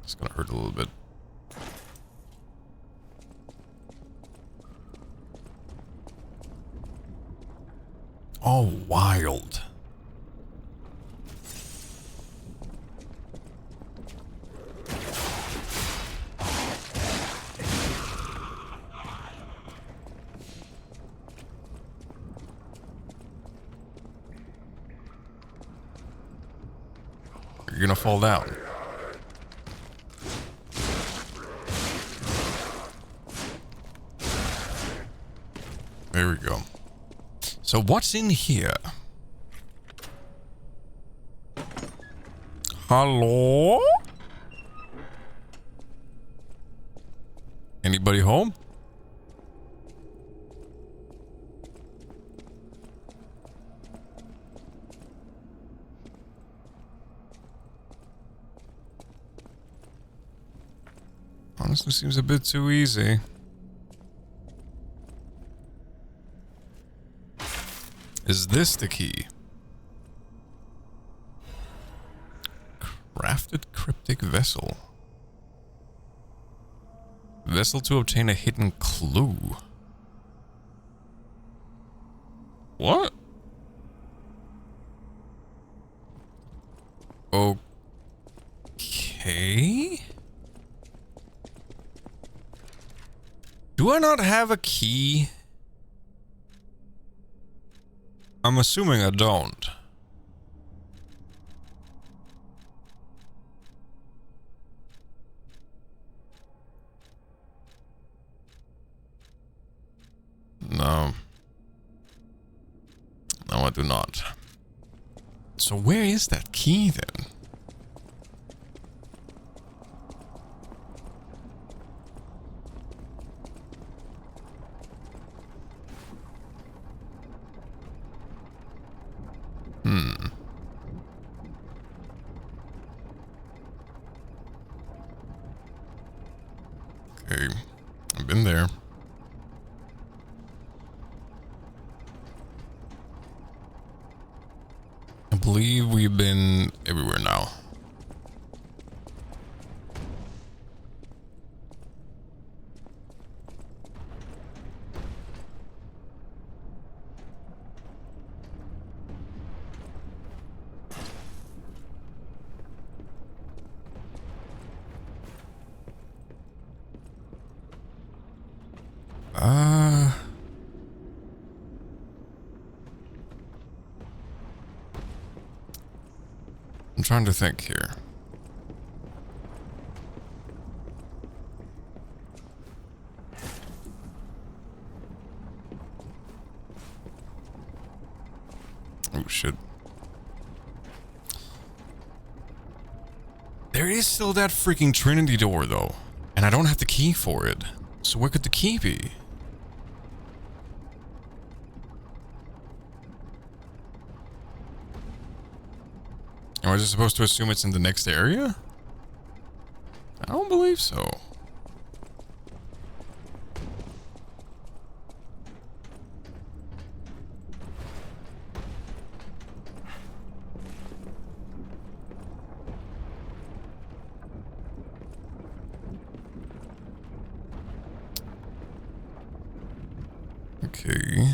It's gonna hurt a little bit. Oh, wild. You're gonna fall down. There we go. So what's in here? Hello? Anybody home? Honestly, seems a bit too easy. Is this the key? Crafted cryptic vessel. Vessel to obtain a hidden clue. What? Okay. Do I not have a key? I'm assuming I don't. No. do not. So where is that key then? Okay, I've been there. I believe we've been everywhere now. I'm trying to think here. Oh shit. There is still that freaking Trinity door though, and I don't have the key for it. So where could the key be? Am I just supposed to assume it's in the next area? I don't believe so. Okay.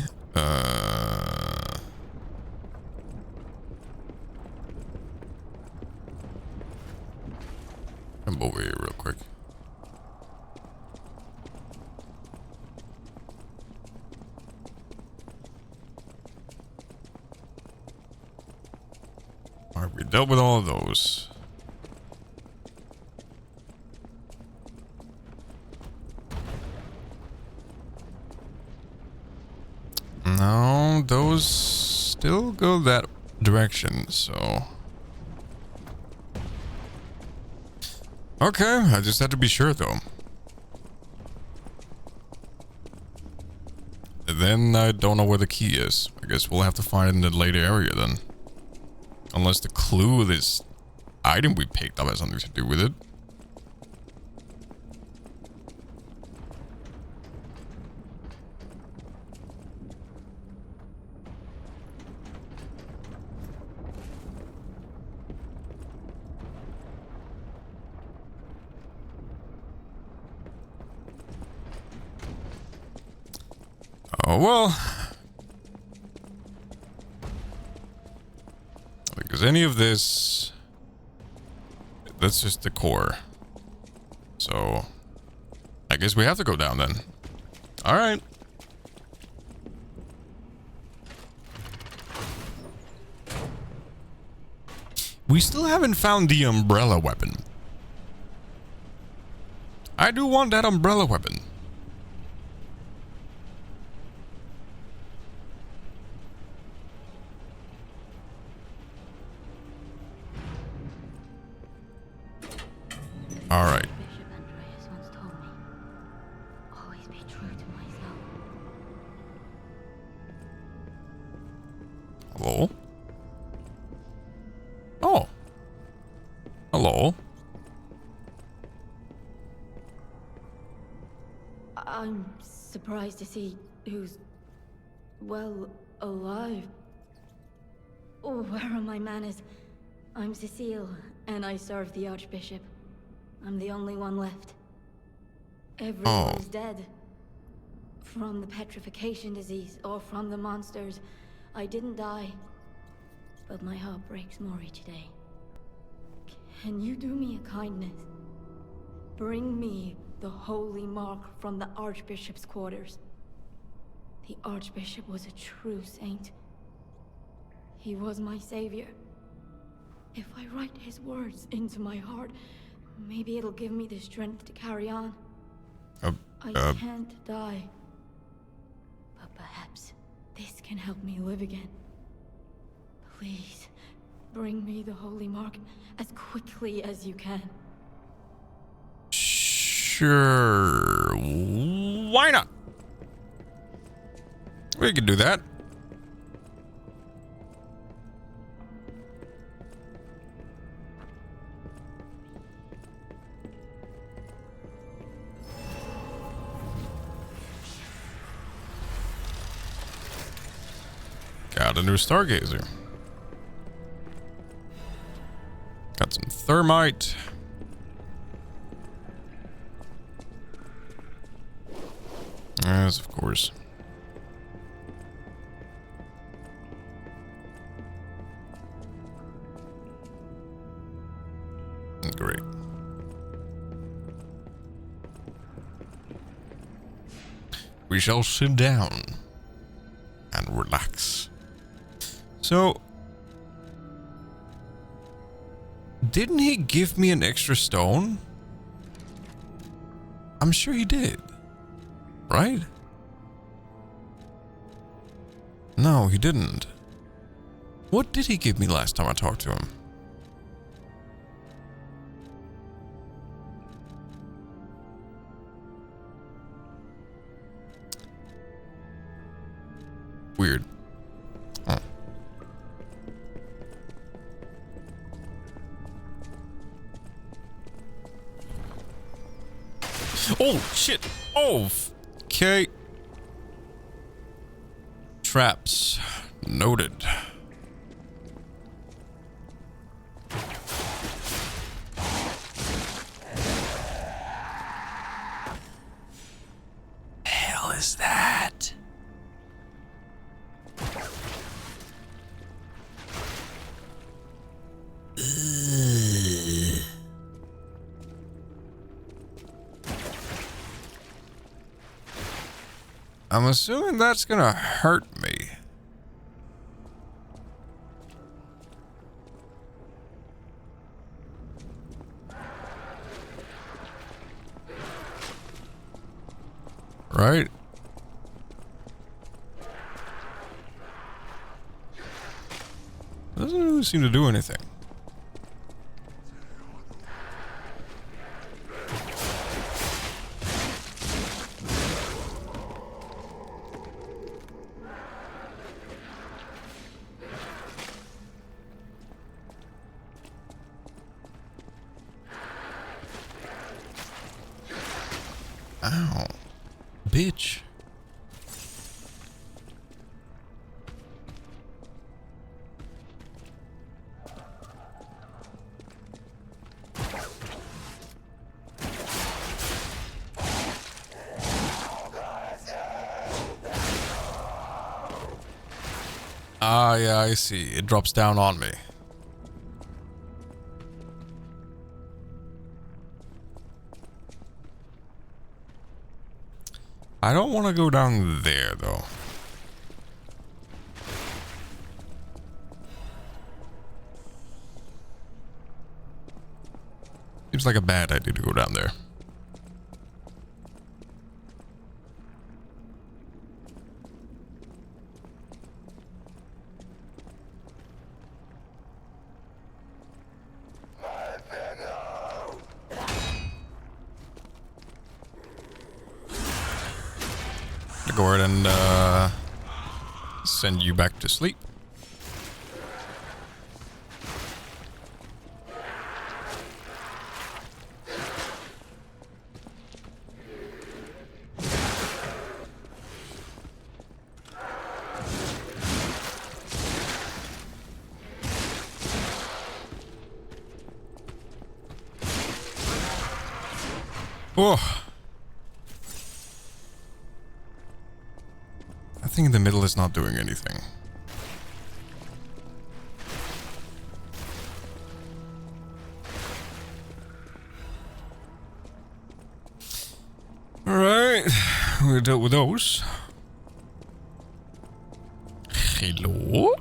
Come over here real quick. Alright, we dealt with all of those. No, those still go that direction, so... Okay, I just had to be sure though. And then I don't know where the key is. I guess we'll have to find it in the later area then. Unless the clue of this item we picked up has something to do with it. Oh well. Because any of this, that's just the core. So, I guess we have to go down then. Alright. We still haven't found the umbrella weapon. I do want that umbrella weapon. All right. Bishop Andreas once told me, always be true to myself. Hello? Oh. Hello. I'm surprised to see who's, well, alive. Oh, where are my manners? I'm Cecile, and I serve the Archbishop. I'm the only one left. Everyone's dead. From the petrification disease, or from the monsters. I didn't die. But my heart breaks more each day. Can you do me a kindness? Bring me the holy mark from the Archbishop's quarters. The Archbishop was a true saint. He was my savior. If I write his words into my heart, maybe it'll give me the strength to carry on. I can't die. But perhaps this can help me live again. Please, bring me the holy mark as quickly as you can. Sure. Why not? We can do that. Got a new stargazer. Got some thermite. Yes, of course. Great. We shall sit down and relax. So, didn't he give me an extra stone? I'm sure he did. Right? No, he didn't. What did he give me last time I talked to him? Weird. Huh. Oh, shit. Oh, okay. Traps. Noted. Hell is that? Ugh. I'm assuming that's gonna hurt me. Right? Doesn't really seem to do anything. Ow. Bitch. Ah, yeah, I see. It drops down on me. I don't want to go down there, though. Seems like a bad idea to go down there. Go ahead and send you back to sleep. Oh. I think in the middle is not doing anything. Alright, we dealt with those. Hello?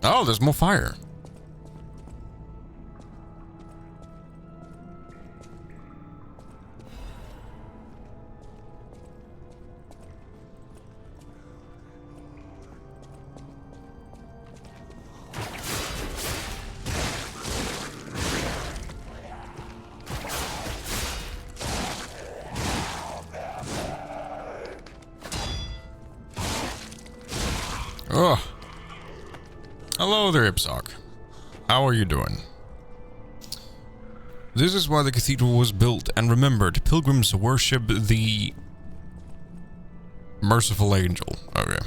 Oh, there's more fire. Hello there, Ipsok. How are you doing? This is why the cathedral was built and remembered. Pilgrims worship the merciful angel. Okay.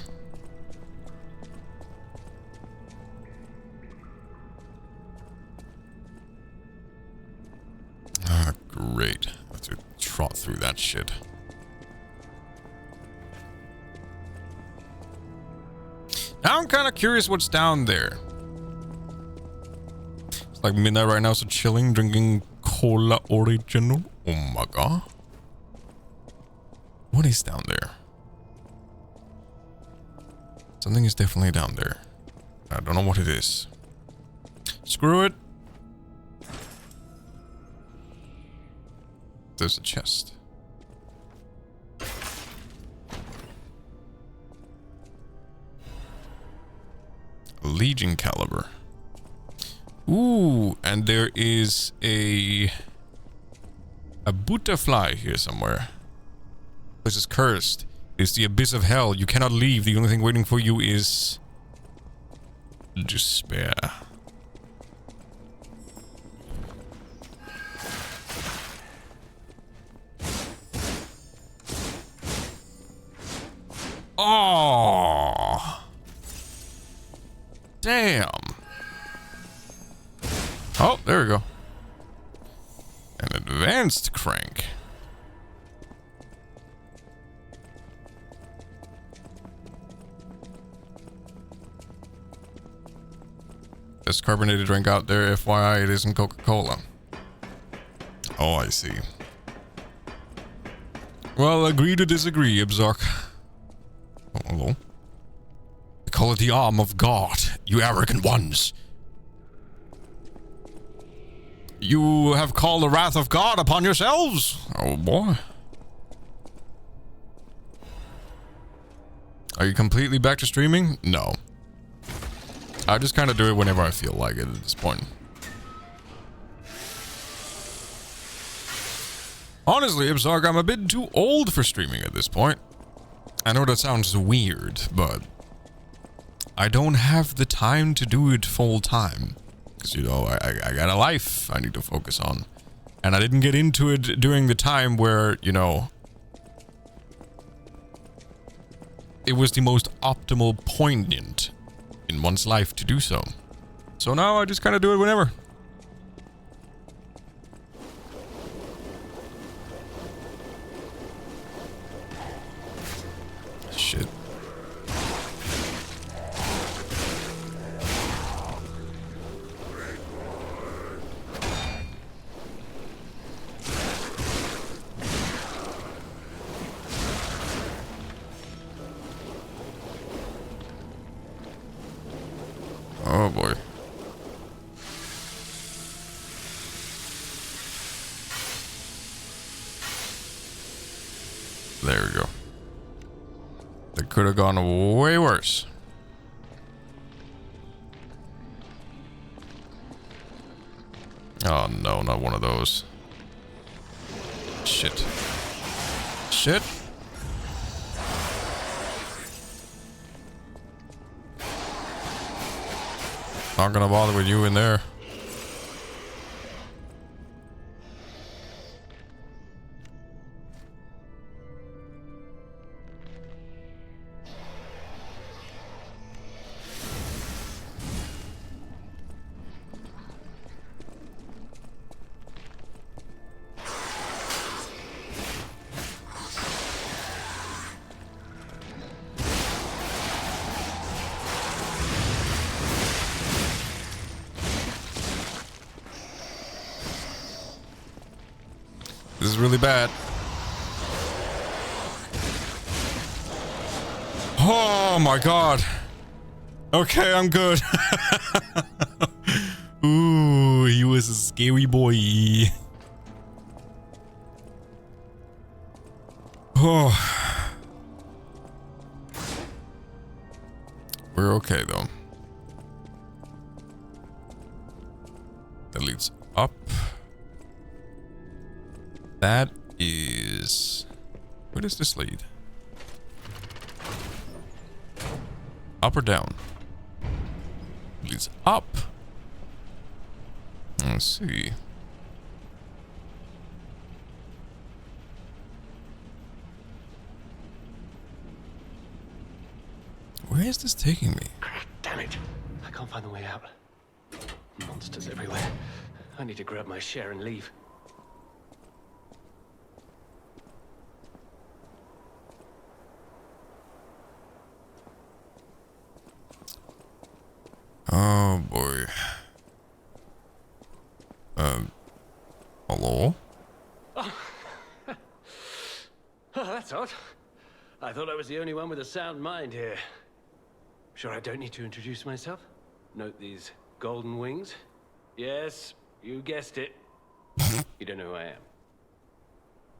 Ah, great. I have to trot through that shit. Now I'm kind of curious what's down there. It's like midnight right now, so chilling, drinking cola original. Oh my god. What is down there? Something is definitely down there. I don't know what it is. Screw it. There's a chest. Legion caliber. Ooh, and there is a butterfly here somewhere. This is cursed. It's the abyss of hell. You cannot leave. The only thing waiting for you is despair. Oh, damn. Oh, there we go. An advanced crank. This carbonated drink out there, FYI, it isn't Coca-Cola. Oh, I see. Well, agree to disagree, Ibzark. Oh, hello. They call it the arm of God, you arrogant ones. You have called the wrath of God upon yourselves. Oh, boy. Are you completely back to streaming? No. I just kind of do it whenever I feel like it at this point. Honestly, Ibzark, I'm a bit too old for streaming at this point. I know that sounds weird, but I don't have the time to do it full time. Because, you know, I got a life I need to focus on. And I didn't get into it during the time where, you know, it was the most optimal poignant in one's life to do so. So now I just kind of do it whenever. Shit. Oh boy. There we go. That could have gone way worse. Oh no, not one of those. Shit. Shit. Not gonna bother with you in there. This is really bad. Oh my god. Okay, I'm good. Ooh, he was a scary boy. Oh. We're okay though. That leads up. That is... Where does this lead? Up or down? leads up. Let's see. Where is this taking me? Damn it. I can't find the way out. Monsters everywhere. I need to grab my share and leave. Oh boy. Hello? Oh, that's odd. I thought I was the only one with a sound mind here. Sure I don't need to introduce myself? Note these golden wings? Yes, you guessed it. You don't know who I am.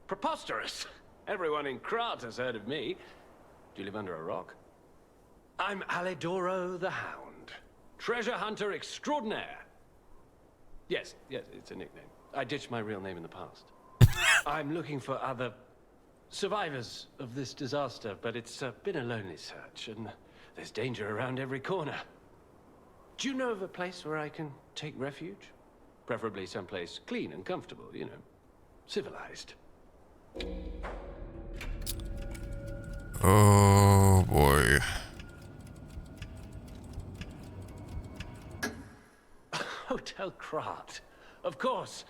Preposterous! Everyone in Krat has heard of me. Do you live under a rock? I'm Alidoro the Hound. Treasure hunter extraordinaire. Yes, it's a nickname. I ditched my real name in the past. I'm looking for other survivors of this disaster, but it's been a lonely search, and there's danger around every corner. Do you know of a place where I can take refuge? Preferably someplace clean and comfortable, you know, civilized. Oh boy. Hotel Krat. Of course.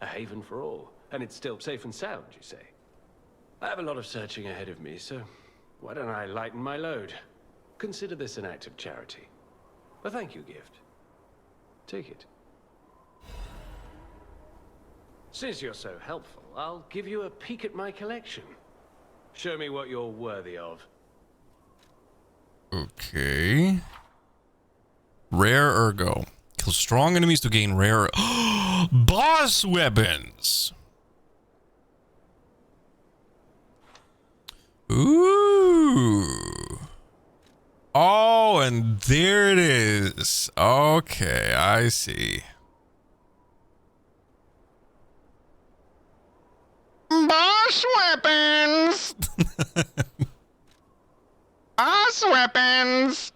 A haven for all. And it's still safe and sound, you say? I have a lot of searching ahead of me, so why don't I lighten my load? Consider this an act of charity. A thank you gift. Take it. Since you're so helpful, I'll give you a peek at my collection. Show me what you're worthy of. Okay. Rare Ergo. Kill strong enemies to gain rare boss weapons. Ooh. Oh, and there it is. Okay, I see. Boss weapons! Boss weapons!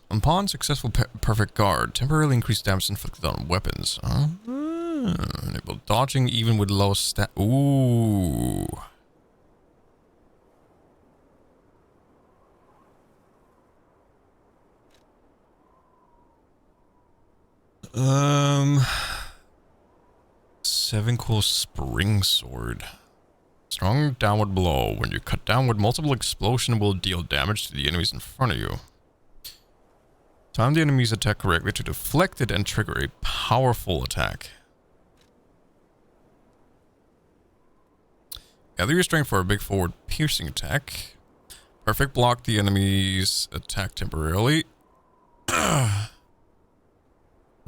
Upon successful perfect guard, temporarily increased damage inflicted on weapons. Enable dodging even with low stat. Ooh. Seven cool spring sword. Strong downward blow. When you cut downward, multiple explosion will deal damage to the enemies in front of you. Time the enemy's attack correctly to deflect it and trigger a powerful attack. Gather your strength for a big forward piercing attack. Perfect block the enemy's attack temporarily.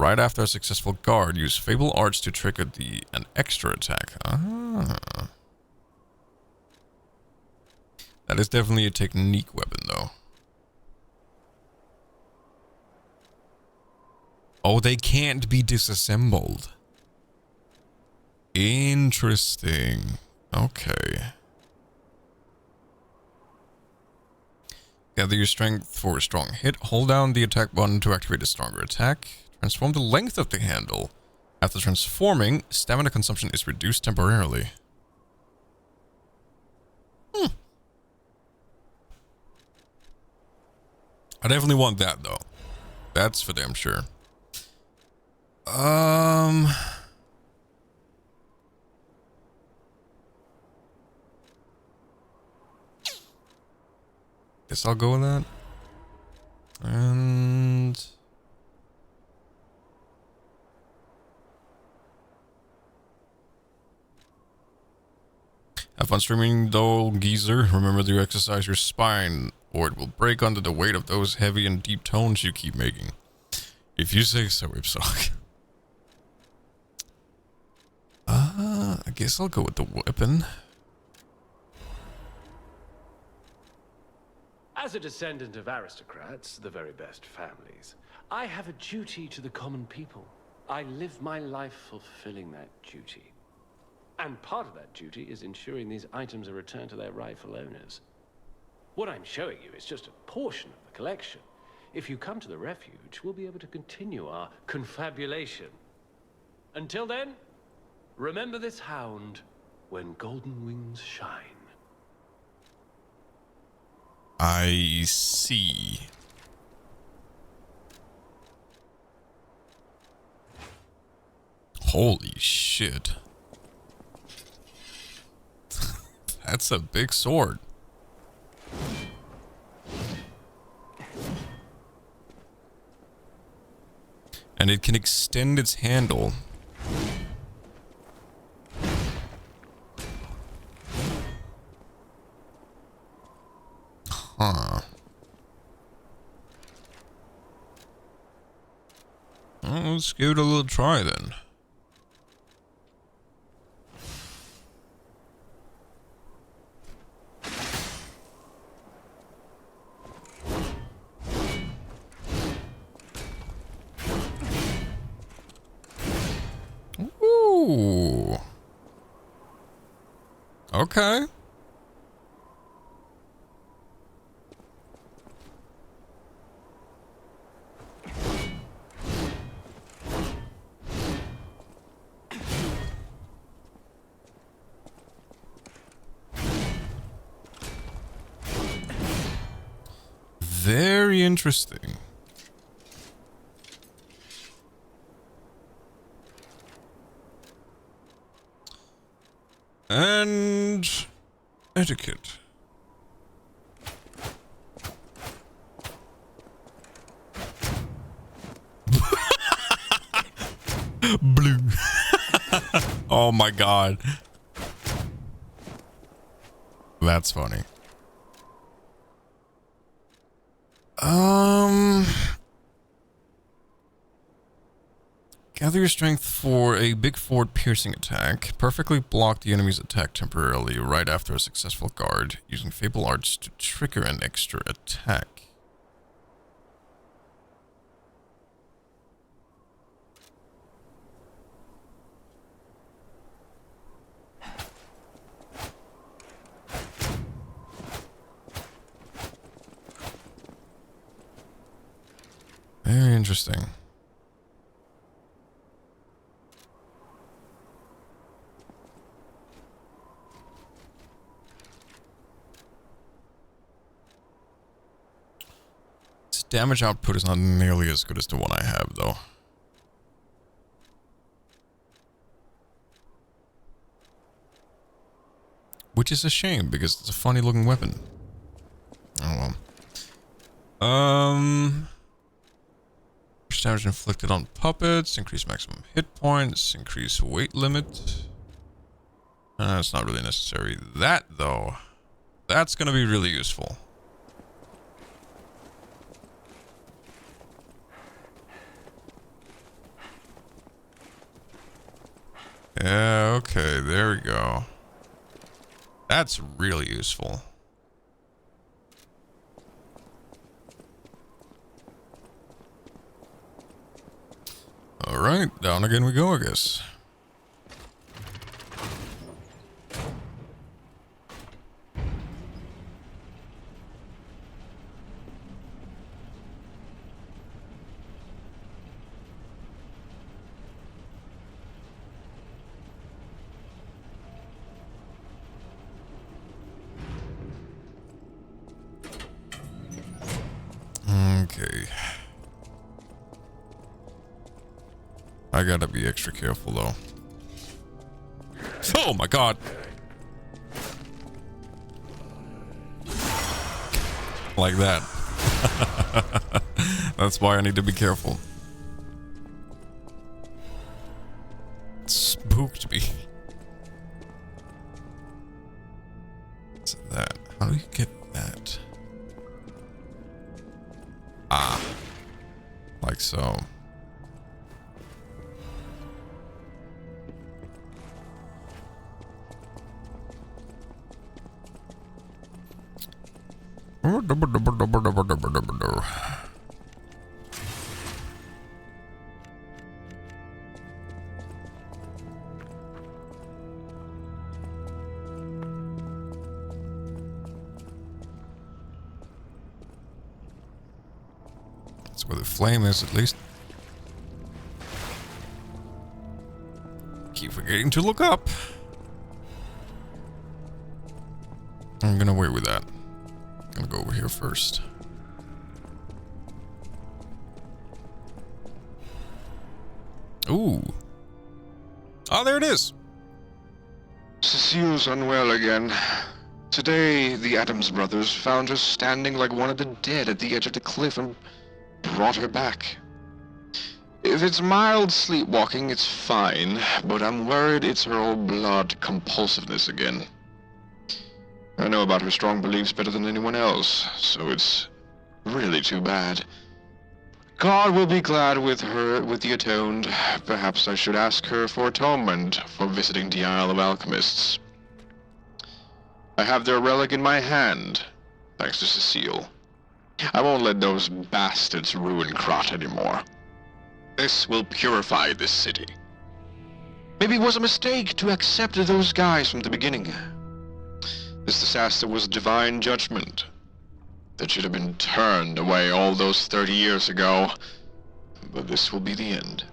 Right after a successful guard, use Fable Arts to trigger an extra attack. That is definitely a technique weapon, though. Oh, they can't be disassembled. Interesting. Okay. Gather your strength for a strong hit. Hold down the attack button to activate a stronger attack. Transform the length of the handle. After transforming, stamina consumption is reduced temporarily. I definitely want that, though. That's for damn sure. Guess I'll go with that. And have fun streaming though, geezer. Remember to exercise your spine, or it will break under the weight of those heavy and deep tones you keep making. If you say so, Ipsock. I guess I'll go with the weapon. As a descendant of aristocrats, the very best families, I have a duty to the common people. I live my life fulfilling that duty. And part of that duty is ensuring these items are returned to their rightful owners. What I'm showing you is just a portion of the collection. if you come to the refuge, we'll be able to continue our confabulation. Until then, remember this hound when golden wings shine. I see. Holy shit. That's a big sword. And it can extend its handle. Huh. Well, let's give it a little try then. Ooh. Okay. Very interesting. And etiquette. Blue. Oh my god. That's funny. Gather your strength for a big fort piercing attack. Perfectly block the enemy's attack temporarily right after a successful guard, using Fable Arts to trigger an extra attack. Very interesting. Its damage output is not nearly as good as the one I have, though. Which is a shame, because it's a funny looking weapon. Oh well. Damage inflicted on puppets, increase maximum hit points, increase weight limit. It's not really necessary. That, though, that's going to be really useful. Yeah, okay, there we go. That's really useful. Alright, down again we go, I guess. Okay. I gotta be extra careful, though. Oh my god! Like that. That's why I need to be careful. It spooked me. What's that? How do you get that? Ah. Like so. where the flame is, at least. Keep forgetting to look up. I'm gonna wait with that. I'm gonna go over here first. Ooh. Oh, there it is. Cecile's unwell again. Today, the Addams brothers found her standing like one of the dead at the edge of the cliff and brought her back. If it's mild sleepwalking, it's fine, but I'm worried it's her old blood compulsiveness again. I know about her strong beliefs better than anyone else, so it's really too bad. God will be glad with her, with the atoned. Perhaps I should ask her for atonement for visiting the Isle of Alchemists. I have their relic in my hand, thanks to Cecile. I won't let those bastards ruin Krat anymore. This will purify this city. Maybe it was a mistake to accept those guys from the beginning. This disaster was divine judgment. That should have been turned away all those 30 years ago. But this will be the end.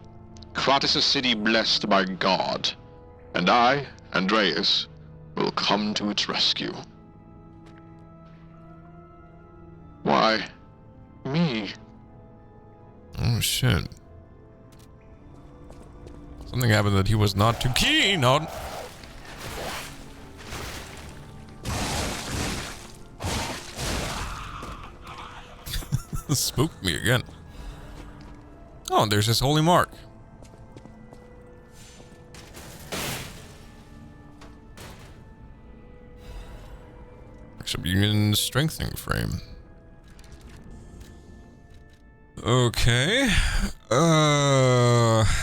Krat is a city blessed by God. And I, Andreas, will come to its rescue. Why? Me? Oh, shit. Something happened that he was not too keen on. Spooked me again. Oh, and there's his holy mark. Union strengthening frame. Okay.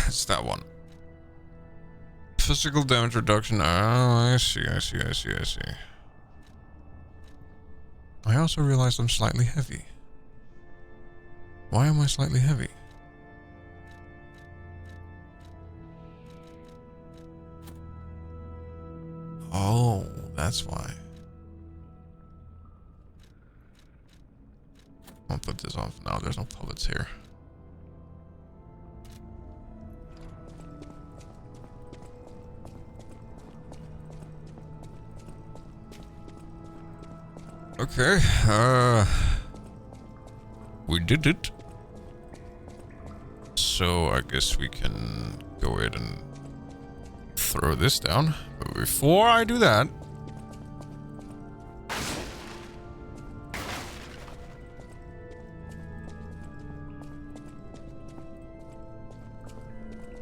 It's that one. Physical damage reduction. Oh, I see. I also realized I'm slightly heavy. Why am I slightly heavy? Oh, that's why. I'll put this on for now. There's no puppets here. Okay, we did it. So I guess we can go ahead and throw this down. But before I do that,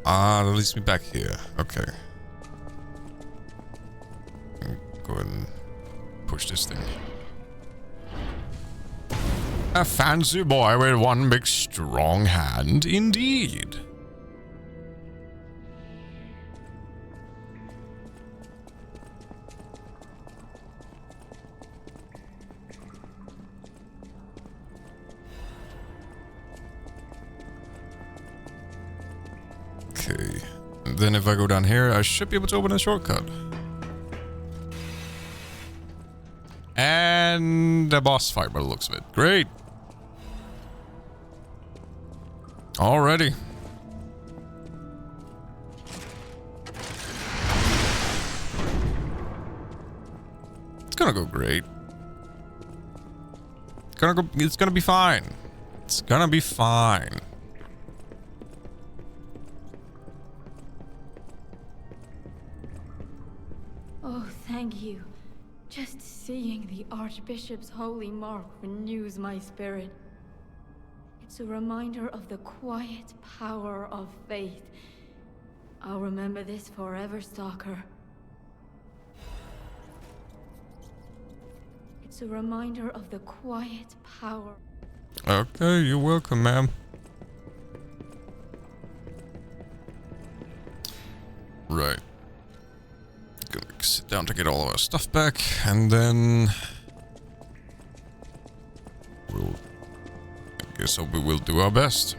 that leads me back here. Okay. Go ahead and push this thing. A fancy boy with one big strong hand, indeed. Okay. And then if I go down here, I should be able to open a shortcut. And a boss fight by the looks of it. Great. Already. It's gonna go great. It's gonna be fine. It's gonna be fine. Oh, thank you. Just seeing the Archbishop's holy mark renews my spirit. It's a reminder of the quiet power of faith. I'll remember this forever, Stalker. It's a reminder of the quiet power. Okay, you're welcome, ma'am. Right. Gonna sit down to get all of our stuff back, and then I guess we will do our best.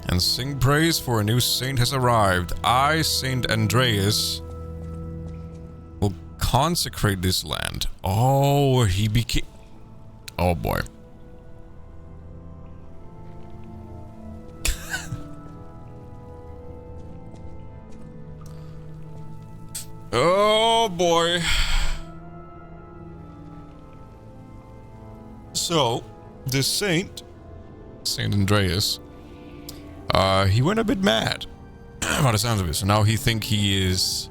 And sing praise for a new saint has arrived. I, Saint Andreas, will consecrate this land. Oh, he became... Oh boy. Oh boy. So, this Saint Andreas, he went a bit mad by the sounds of it. So now he think he is...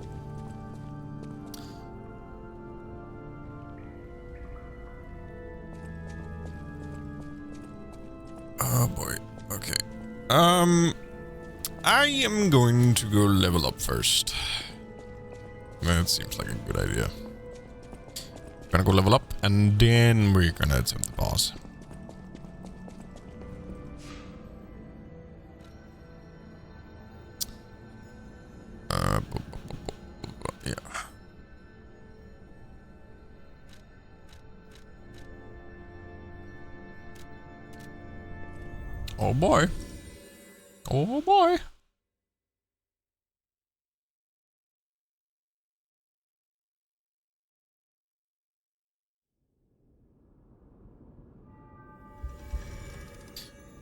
Oh boy. Okay. I am going to go level up first. That seems like a good idea. Gonna go level up, and then we're gonna attempt the boss. Yeah. Oh boy. Oh boy.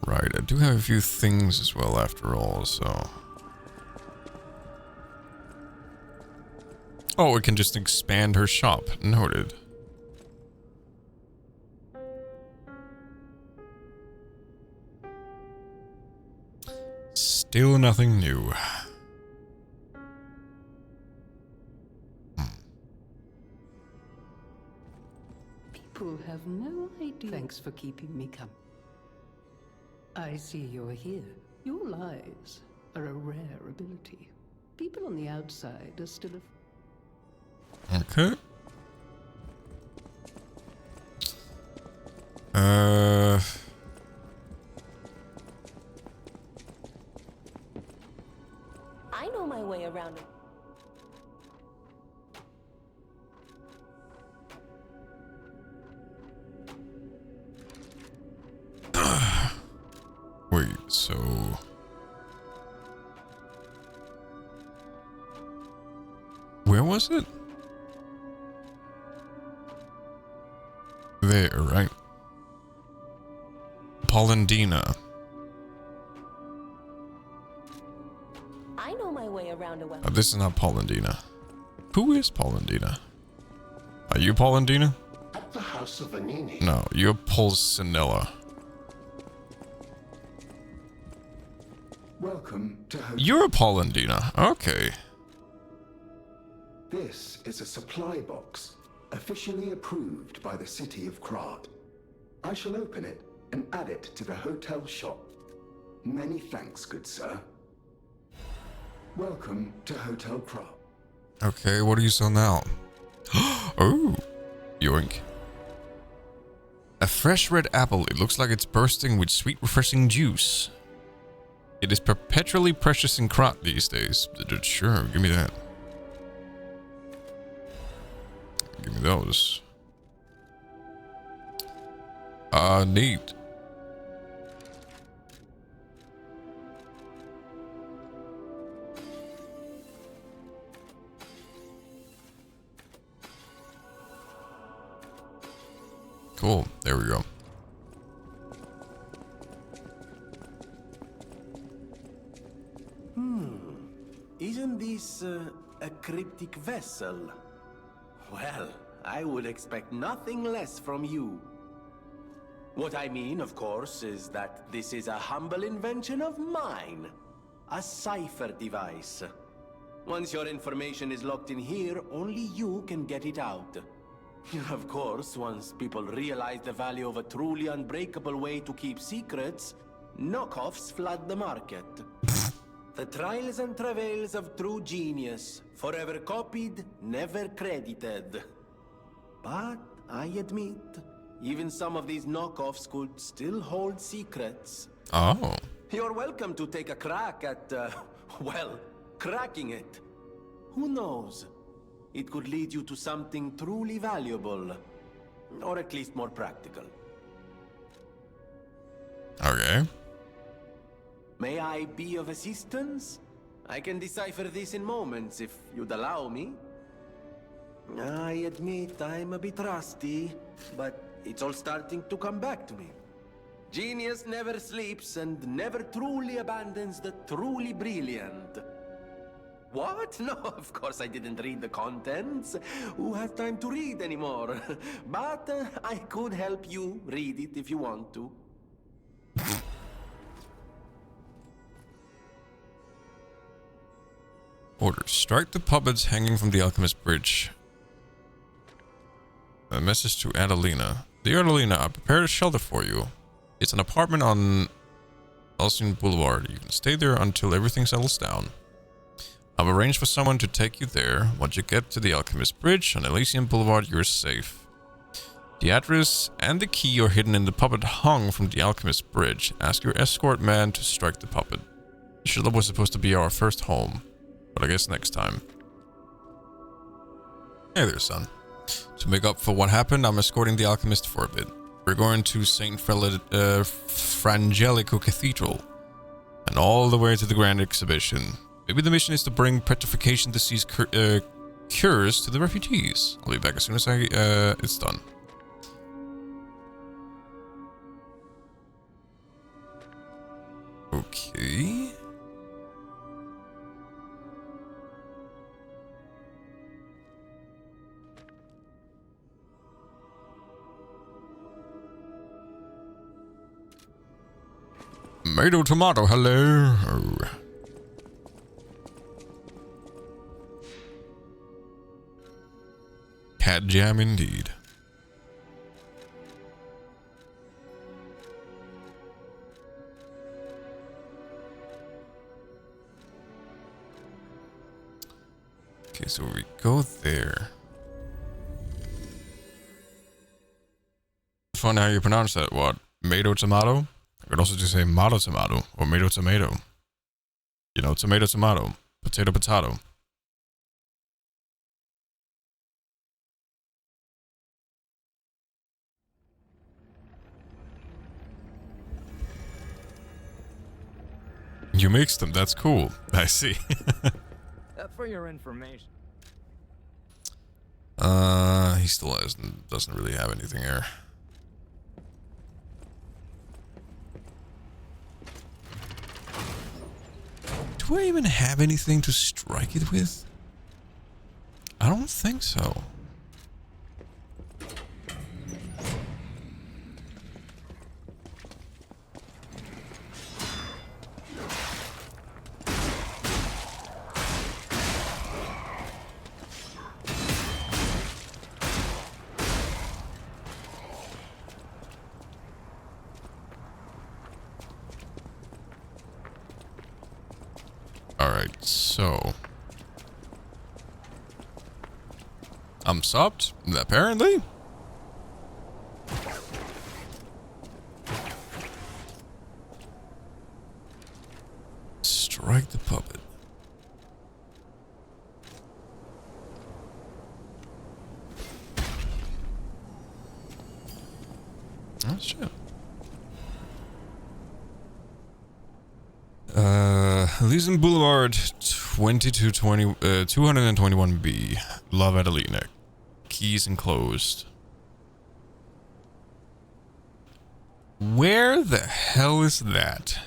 Right, I do have a few things as well after all, so... Oh, we can just expand her shop. Noted. Still nothing new. People have no idea. Thanks for keeping me company. I see you're here. Your lies are a rare ability. People on the outside are still Okay. I know my way around it. Wait, so... Where was it? There, right? Polendina. I know my way around a well. Oh, this is not Polendina. Who is Polendina? Are you Polendina? At the House of Vanini. No, you're Pulcinella. Welcome to Hotel. You're a Polendina. Okay. This is a supply box, officially approved by the city of Krat. I shall open it and add it to the hotel shop. Many thanks, good sir. Welcome to Hotel Krat. Okay, what do you sell now? Oh, yoink. A fresh red apple. It looks like it's bursting with sweet, refreshing juice. It is perpetually precious in Krat these days. Sure, give me that. Give me those. Neat. Cool, there we go. Isn't this a cryptic vessel? Well, I would expect nothing less from you. What I mean, of course, is that this is a humble invention of mine. A cipher device. Once your information is locked in here, only you can get it out. Of course, once people realize the value of a truly unbreakable way to keep secrets, knockoffs flood the market. The trials and travails of true genius, forever copied, never credited. But I admit, even some of these knockoffs could still hold secrets. Oh. You're welcome to take a crack at, well, cracking it. Who knows? It could lead you to something truly valuable. Or at least more practical. Okay. May I be of assistance? I can decipher this in moments, if you'd allow me. I admit I'm a bit rusty, but it's all starting to come back to me. Genius never sleeps and never truly abandons the truly brilliant. What? No, of course I didn't read the contents. Who has time to read anymore? But I could help you read it if you want to. Order. Strike the puppets hanging from the Alchemist Bridge. A message to Adelina. Dear Adelina, I prepared a shelter for you. It's an apartment on Elysian Boulevard. You can stay there until everything settles down. I've arranged for someone to take you there. Once you get to the Alchemist Bridge on Elysian Boulevard, you're safe. The address and the key are hidden in the puppet hung from the Alchemist Bridge. Ask your escort man to strike the puppet. The shelter was supposed to be our first home, but I guess next time. Hey there, son. To make up for what happened, I'm escorting the alchemist for a bit. We're going to St. Frangelico Cathedral, and all the way to the Grand Exhibition. Maybe the mission is to bring petrification disease cures to the refugees. I'll be back as soon as it's done. Okay. Tomato, hello. Oh. Cat jam indeed. Okay, so we go there. Funny how you pronounce that. What? Tomato? I could also just say tomato or tomato. You know, tomato, potato. You mix them, that's cool. I see. For your information. He still doesn't really have anything here. Do I even have anything to strike it with? I don't think so. Alright, so I'm subbed, apparently. Strike the puppet. Oh shit. Elysian Boulevard 221B. Love Adelina. Keys enclosed. Where the hell is that?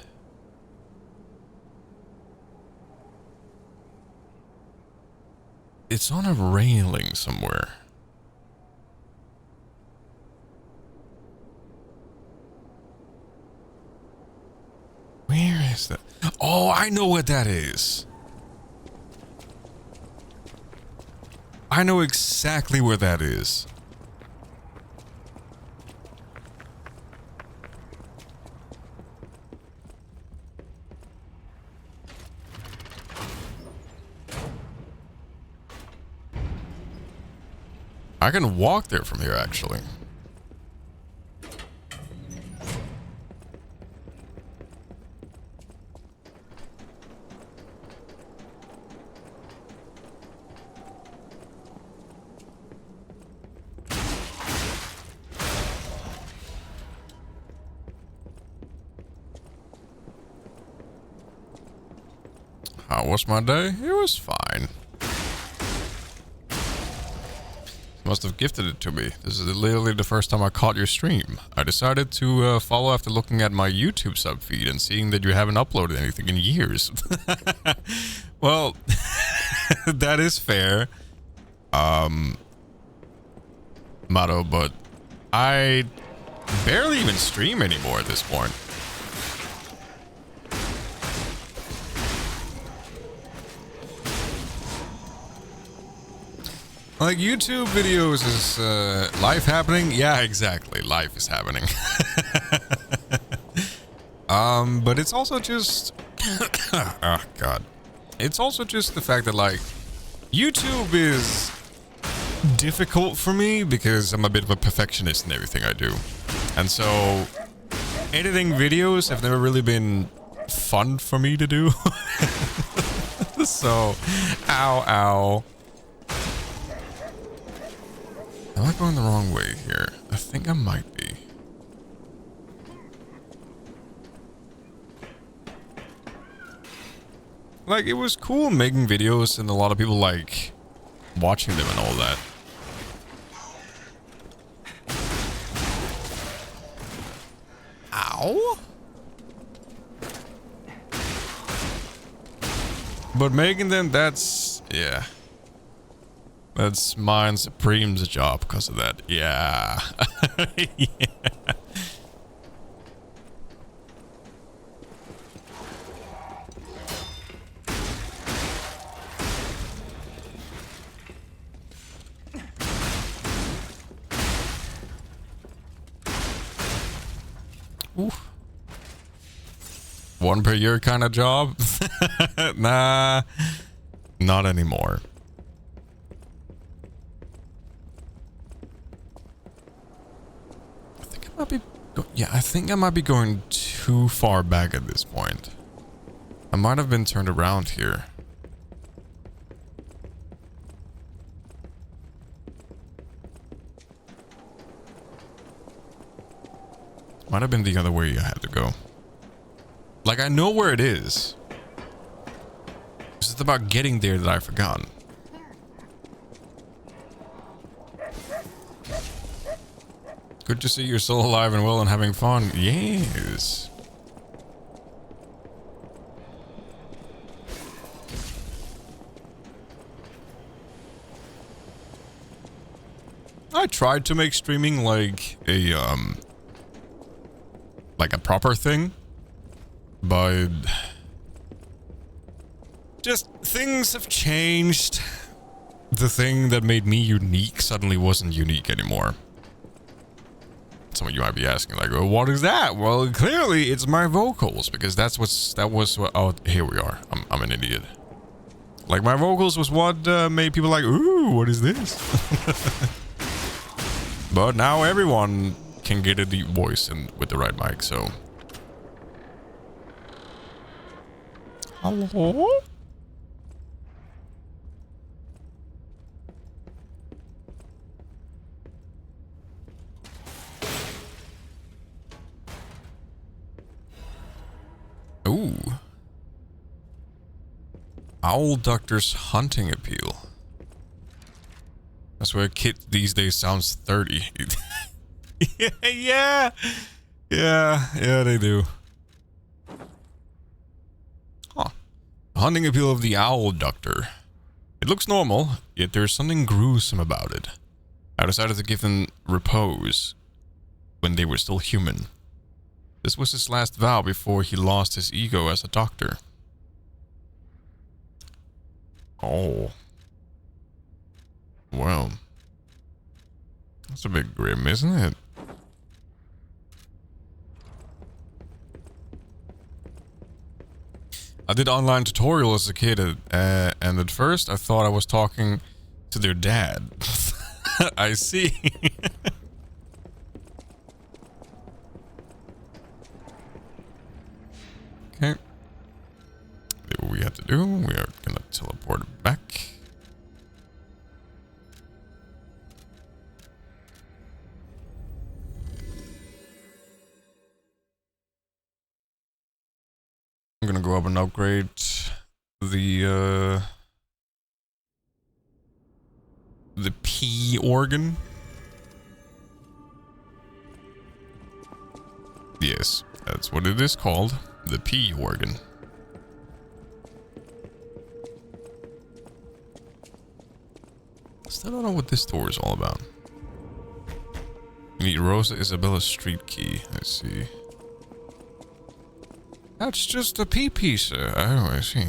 It's on a railing somewhere. Where is that? Oh, I know what that is. I know exactly where that is. I can walk there from here, actually. How was my day? It was fine. Must have gifted it to me. This is literally the first time I caught your stream. I decided to follow after looking at my YouTube sub feed and seeing that you haven't uploaded anything in years. Well, That is fair. Motto, but I barely even stream anymore at this point. Like, YouTube videos is life happening? Yeah, exactly. Life is happening. But it's also just oh god. It's also just the fact that, like, YouTube is difficult for me because I'm a bit of a perfectionist in everything I do. And so editing videos have never really been fun for me to do. So, ow. Am I going the wrong way here? I think I might be. Like, it was cool making videos and a lot of people like watching them and all that. Ow! But making them, that's... yeah. That's mine Supreme's job because of that. Yeah. Yeah. Oof. One per year kind of job? Nah, not anymore. I think I might be going too far back at this point. I might have been turned around here. Might have been the other way I had to go. Like, I know where it is. It's just about getting there that I've forgotten. Good to see you're still alive and well and having fun. Yes. I tried to make streaming like a proper thing, but just things have changed. The thing that made me unique suddenly wasn't unique anymore. Some of you might be asking, like, well, what is that? Well, clearly it's my vocals, because that was what, oh, here we are. I'm an idiot. Like, my vocals was what made people like, ooh, what is this? But now everyone can get a deep voice and with the right mic, so. Hello? Ooh. Owl Doctor's hunting appeal. That's where a kid these days sounds 30. Yeah, they do. Huh. Hunting appeal of the Owl Doctor. It looks normal, yet there's something gruesome about it. I decided to give them repose when they were still human. This was his last vow before he lost his ego as a doctor. Oh. Well. That's a bit grim, isn't it? I did online tutorial as a kid, and at first I thought I was talking to their dad. I see. Okay. What we have to do, we are gonna teleport back. I'm gonna go up and upgrade the P organ. Yes, that's what it is called. The P organ. I don't know what this door is all about. You need Rosa Isabella street key. Let's see. That's just a PP, sir. Oh, I see.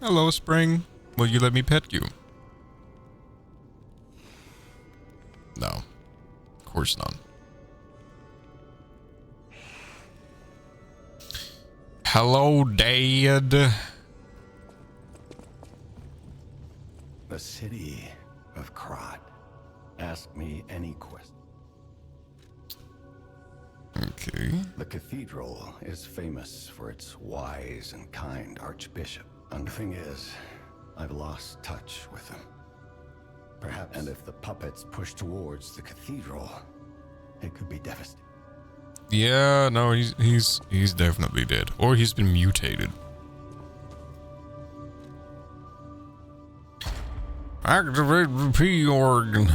Hello, Spring. Will you let me pet you? No. Of course not. Hello, Dad. The city of Krat. Ask me any question. Okay. The cathedral is famous for its wise and kind archbishop. And the thing is, I've lost touch with him. Perhaps, and if the puppets push towards the cathedral, it could be devastating. Yeah, no, he's definitely dead. Or he's been mutated. Activate the P organ.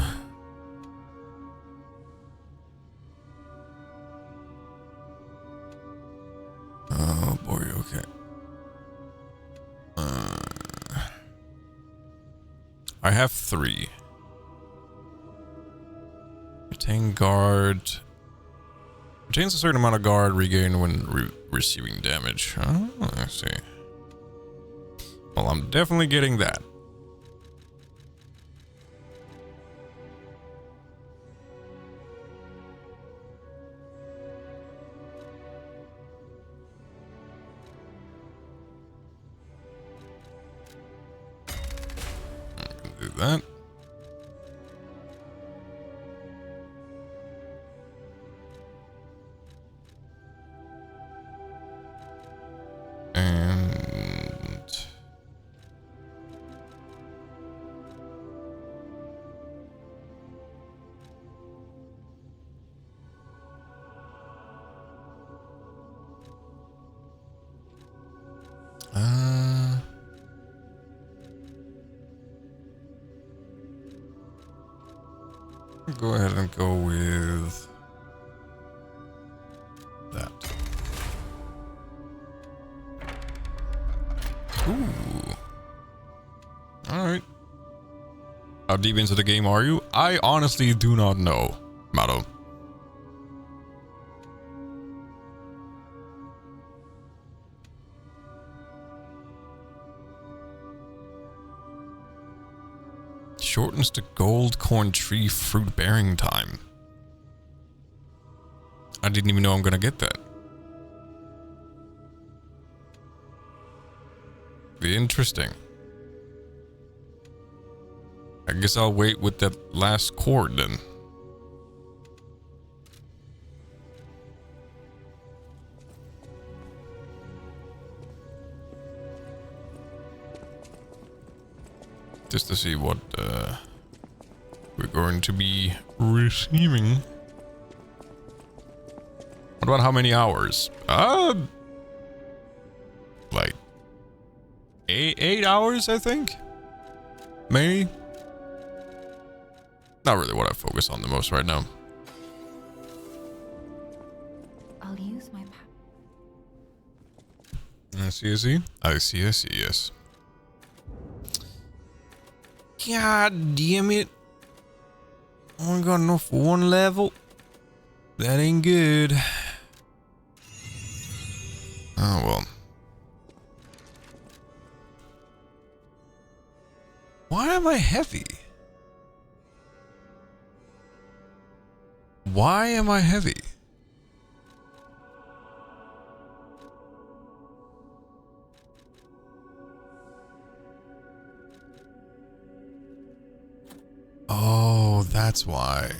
Oh boy, okay. I have 3. Retain guard. Retains a certain amount of guard regained when receiving damage. Oh, I see. Well, I'm definitely getting that. I can do that. And go ahead and go with that. Ooh. Alright. How deep into the game are you? I honestly do not know, Mado. Shortens the gold corn tree fruit bearing time. I didn't even know I'm gonna get that. Interesting. I guess I'll wait with that last chord then. Just to see what we're going to be receiving. What about how many hours? Like 8 hours, I think. Maybe. Not really what I focus on the most right now. I'll use my I see. Yes. God damn it. Only got enough for one level. That ain't good. Oh well. Why am I heavy? Why am I heavy? Oh, that's why.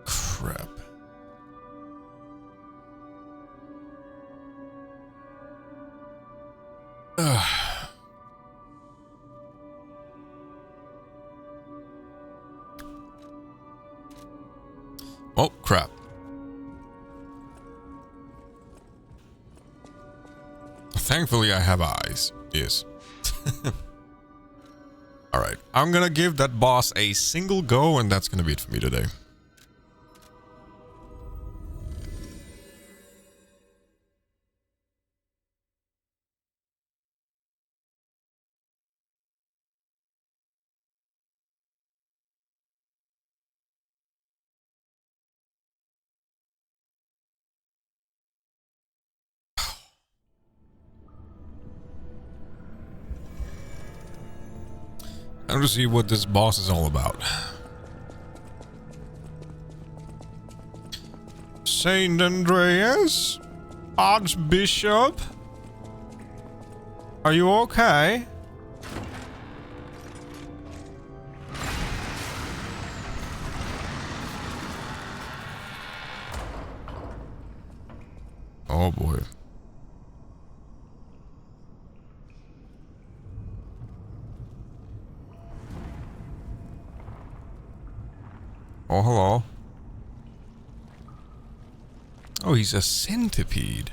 Crap. Ugh. Oh, crap. Thankfully, I have eyes. Yes. Alright, I'm gonna give that boss a single go, and that's gonna be it for me today. Time to see what this boss is all about. Saint Andreas? Archbishop? Are you okay? Oh boy. Oh, hello. Oh, he's a centipede.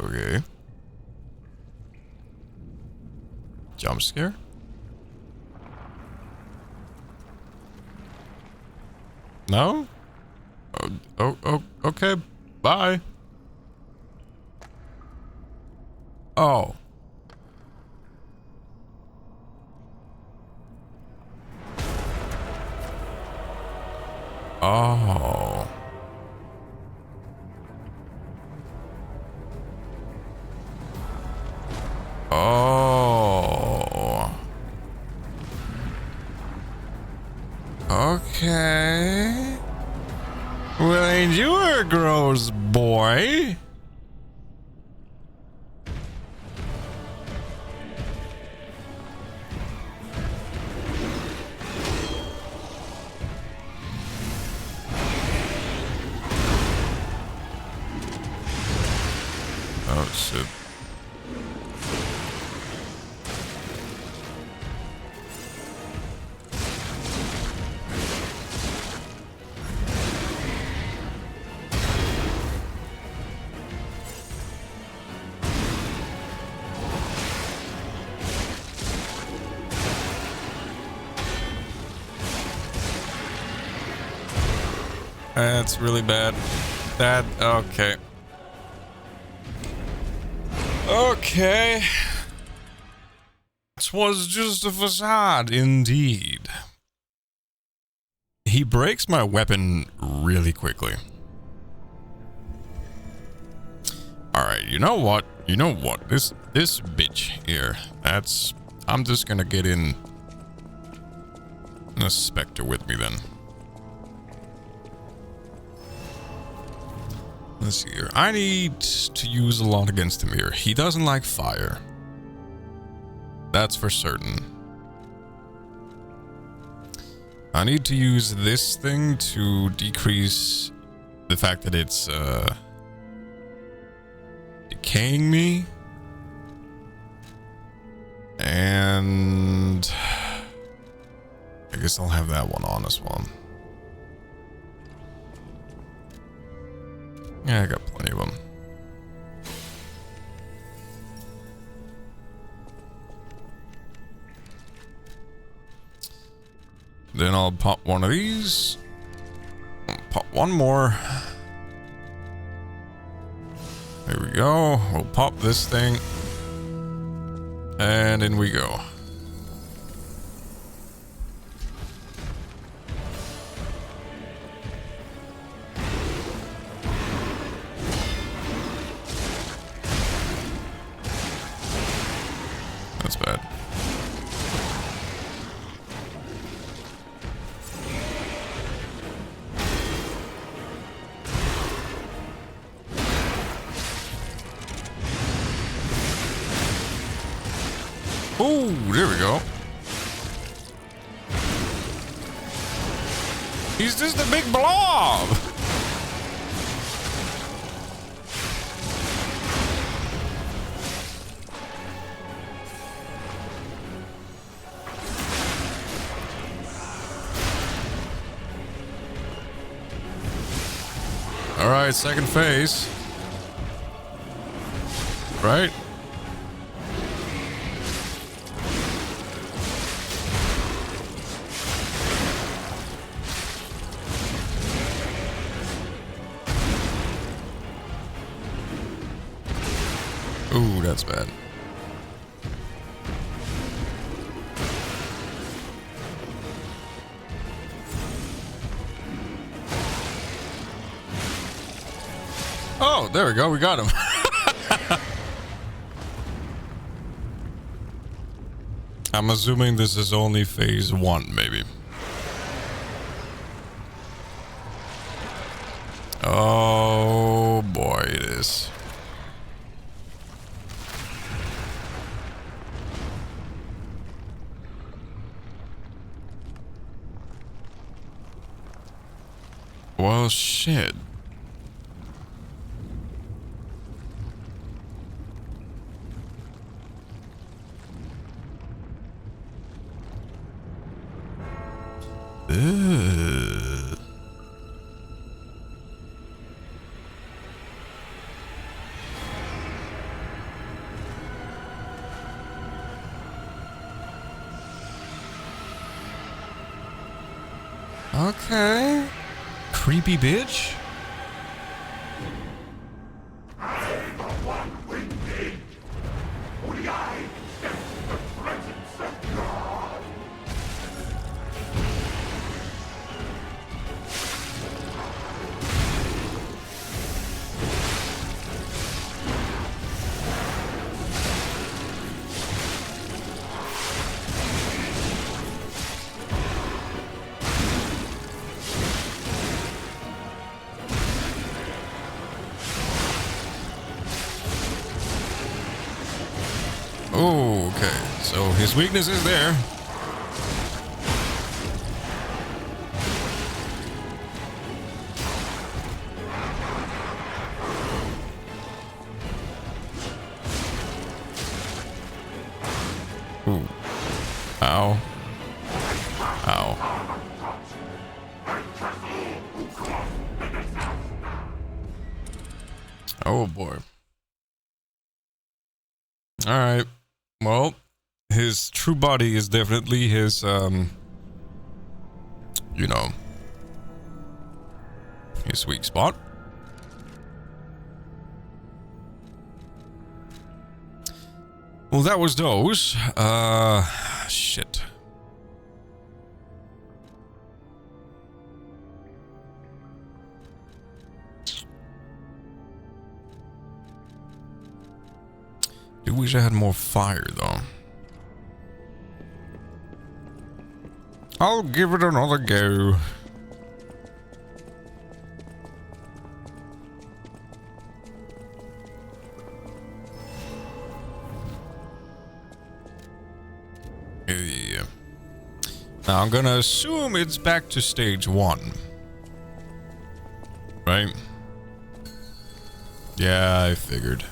Okay. Jump scare? No? Oh, okay. Bye. Oh. Oh. Oh. Okay. Well, ain't you a gross boy? Oh, shit. That's really bad. That, okay. Okay. This was just a facade, indeed. He breaks my weapon really quickly. Alright, you know what? You know what? This bitch here, I'm just gonna get in a Spectre with me then. Let's see here. I need to use a lot against him here. He doesn't like fire. That's for certain. I need to use this thing to decrease the fact that it's decaying me. And I guess I'll have that one on as well. Yeah, I got plenty of them. Then I'll pop one of these. Pop one more. There we go. We'll pop this thing. And in we go. That's bad. Oh, there we go. He's just a big blob. All right, second phase. Right? Ooh, that's bad. Oh, there we go. We got him. I'm assuming this is only phase 1, maybe. Oh boy, it is. Well, shit. Ugh. Okay. Creepy bitch. Oh, okay. So his weakness is there. Ooh. Ow. Ow. Oh boy. All right. Well, his true body is definitely his, you know, his weak spot. Well, that was those. Shit. Do wish I had more fire, though. I'll give it another go. Yeah. Now I'm gonna assume it's back to stage 1. Right? Yeah, I figured.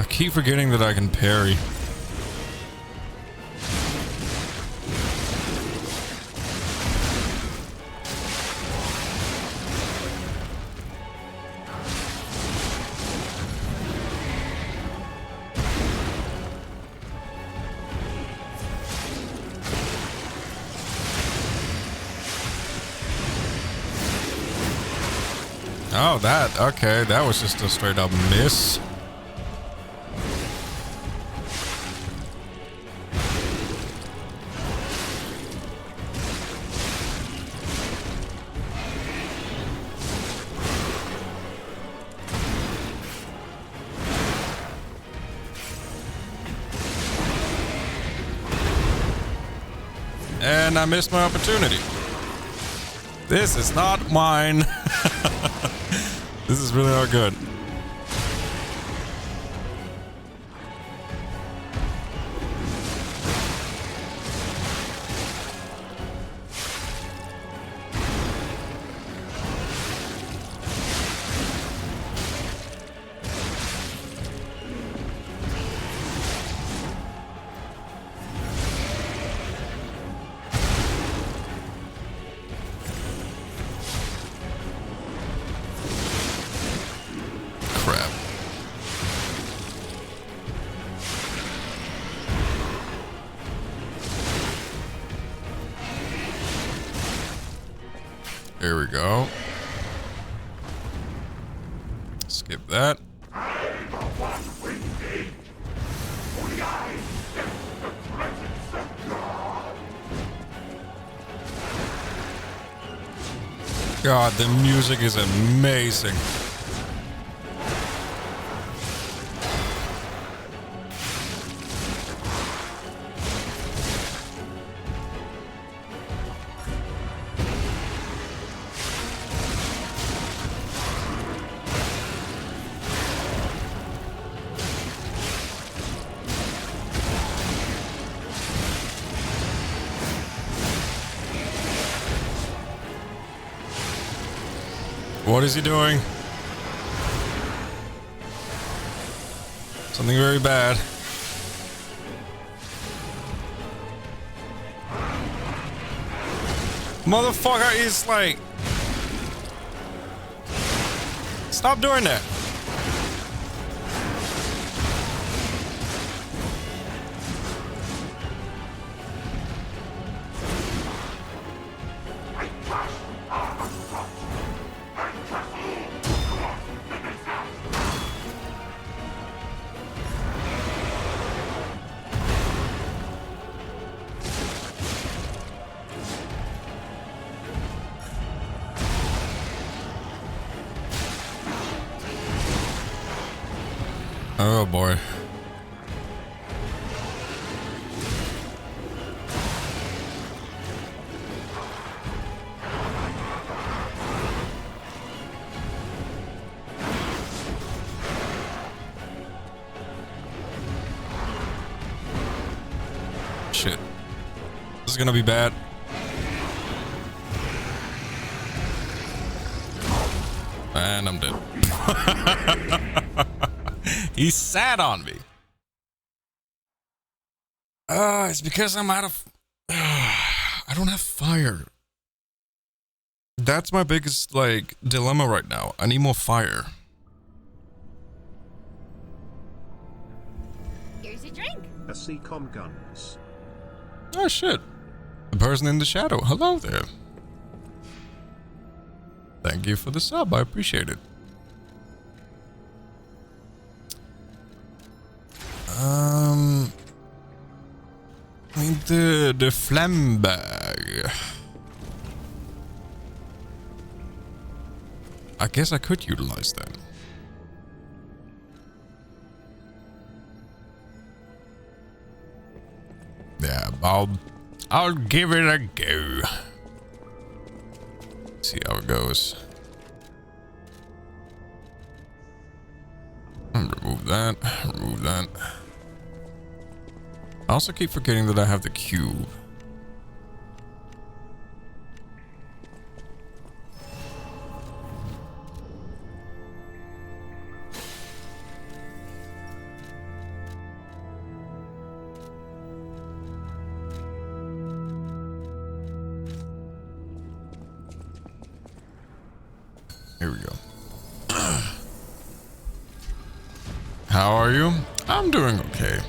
I keep forgetting that I can parry. Oh, that. Okay, that was just a straight up miss. And I missed my opportunity. This is not mine. This is really not good. Here we go. Skip that. God, the music is amazing. What is he doing? Something very bad. Motherfucker is like... Stop doing that. Oh boy. Shit. This is gonna be bad. And I'm dead. He sat on me. It's because I'm out of... I don't have fire. That's my biggest, like, dilemma right now. I need more fire. Here's your drink. A Seacom guns. Oh, shit. The person in the shadow. Hello there. Thank you for the sub. I appreciate it. I mean the phlegm bag. I guess I could utilize that. Yeah, I'll give it a go. See how it goes. Remove that. Remove that. I also keep forgetting that I have the cube. Here we go. How are you? I'm doing okay.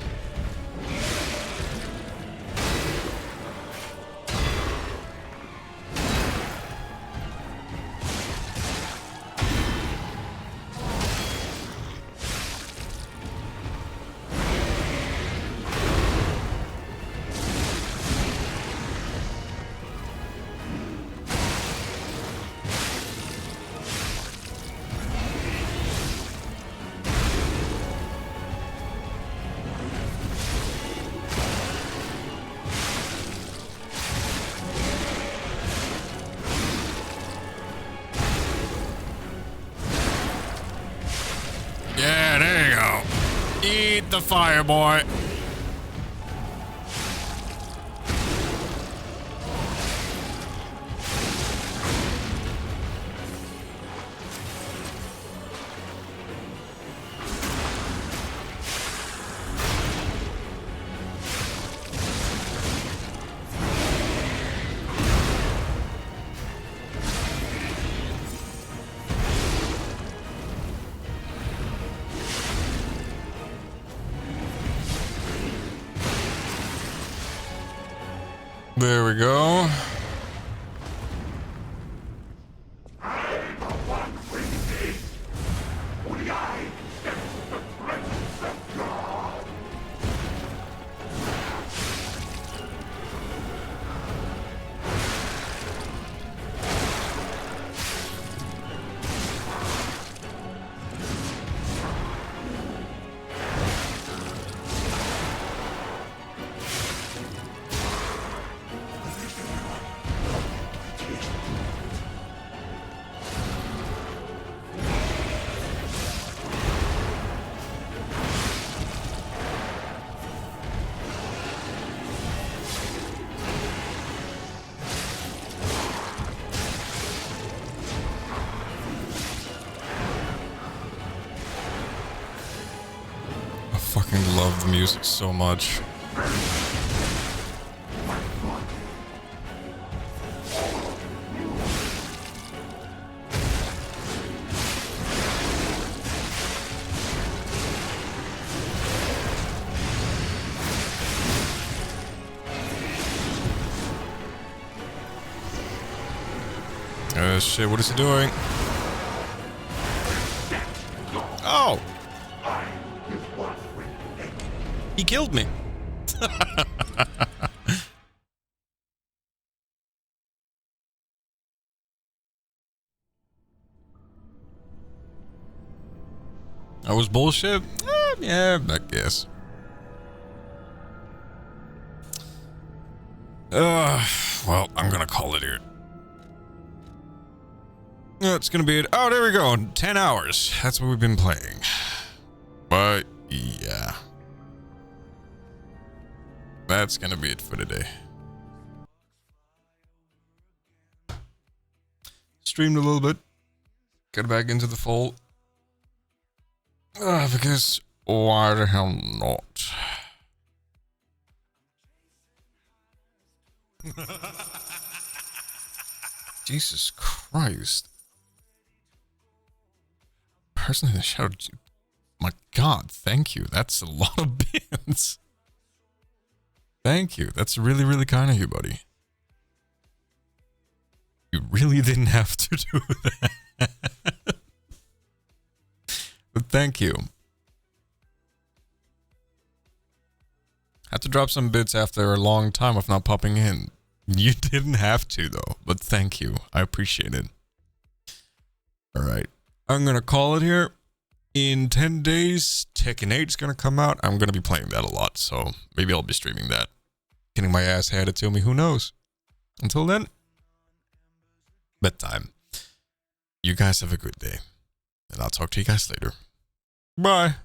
Yeah, there you go. Eat the fire, boy. There we go. love the music so much. Shit, what is he doing? Oh! He killed me. That was bullshit? Yeah, I guess. Well, I'm gonna call it here. That's gonna be it. Oh, there we go. 10 hours. That's what we've been playing. But, yeah. That's gonna be it for today. Streamed a little bit. Got back into the fold. Because why the hell not? Jesus Christ. Person in the shadow. My God, thank you. That's a lot of bits. Thank you. That's really, really kind of you, buddy. You really didn't have to do that. But thank you. Had to drop some bits after a long time of not popping in. You didn't have to, though. But thank you. I appreciate it. Alright. I'm going to call it here. In 10 days, Tekken 8 is going to come out. I'm going to be playing that a lot, so maybe I'll be streaming that. Getting my ass handed to me, who knows? Until then, bedtime. You guys have a good day. And I'll talk to you guys later. Bye.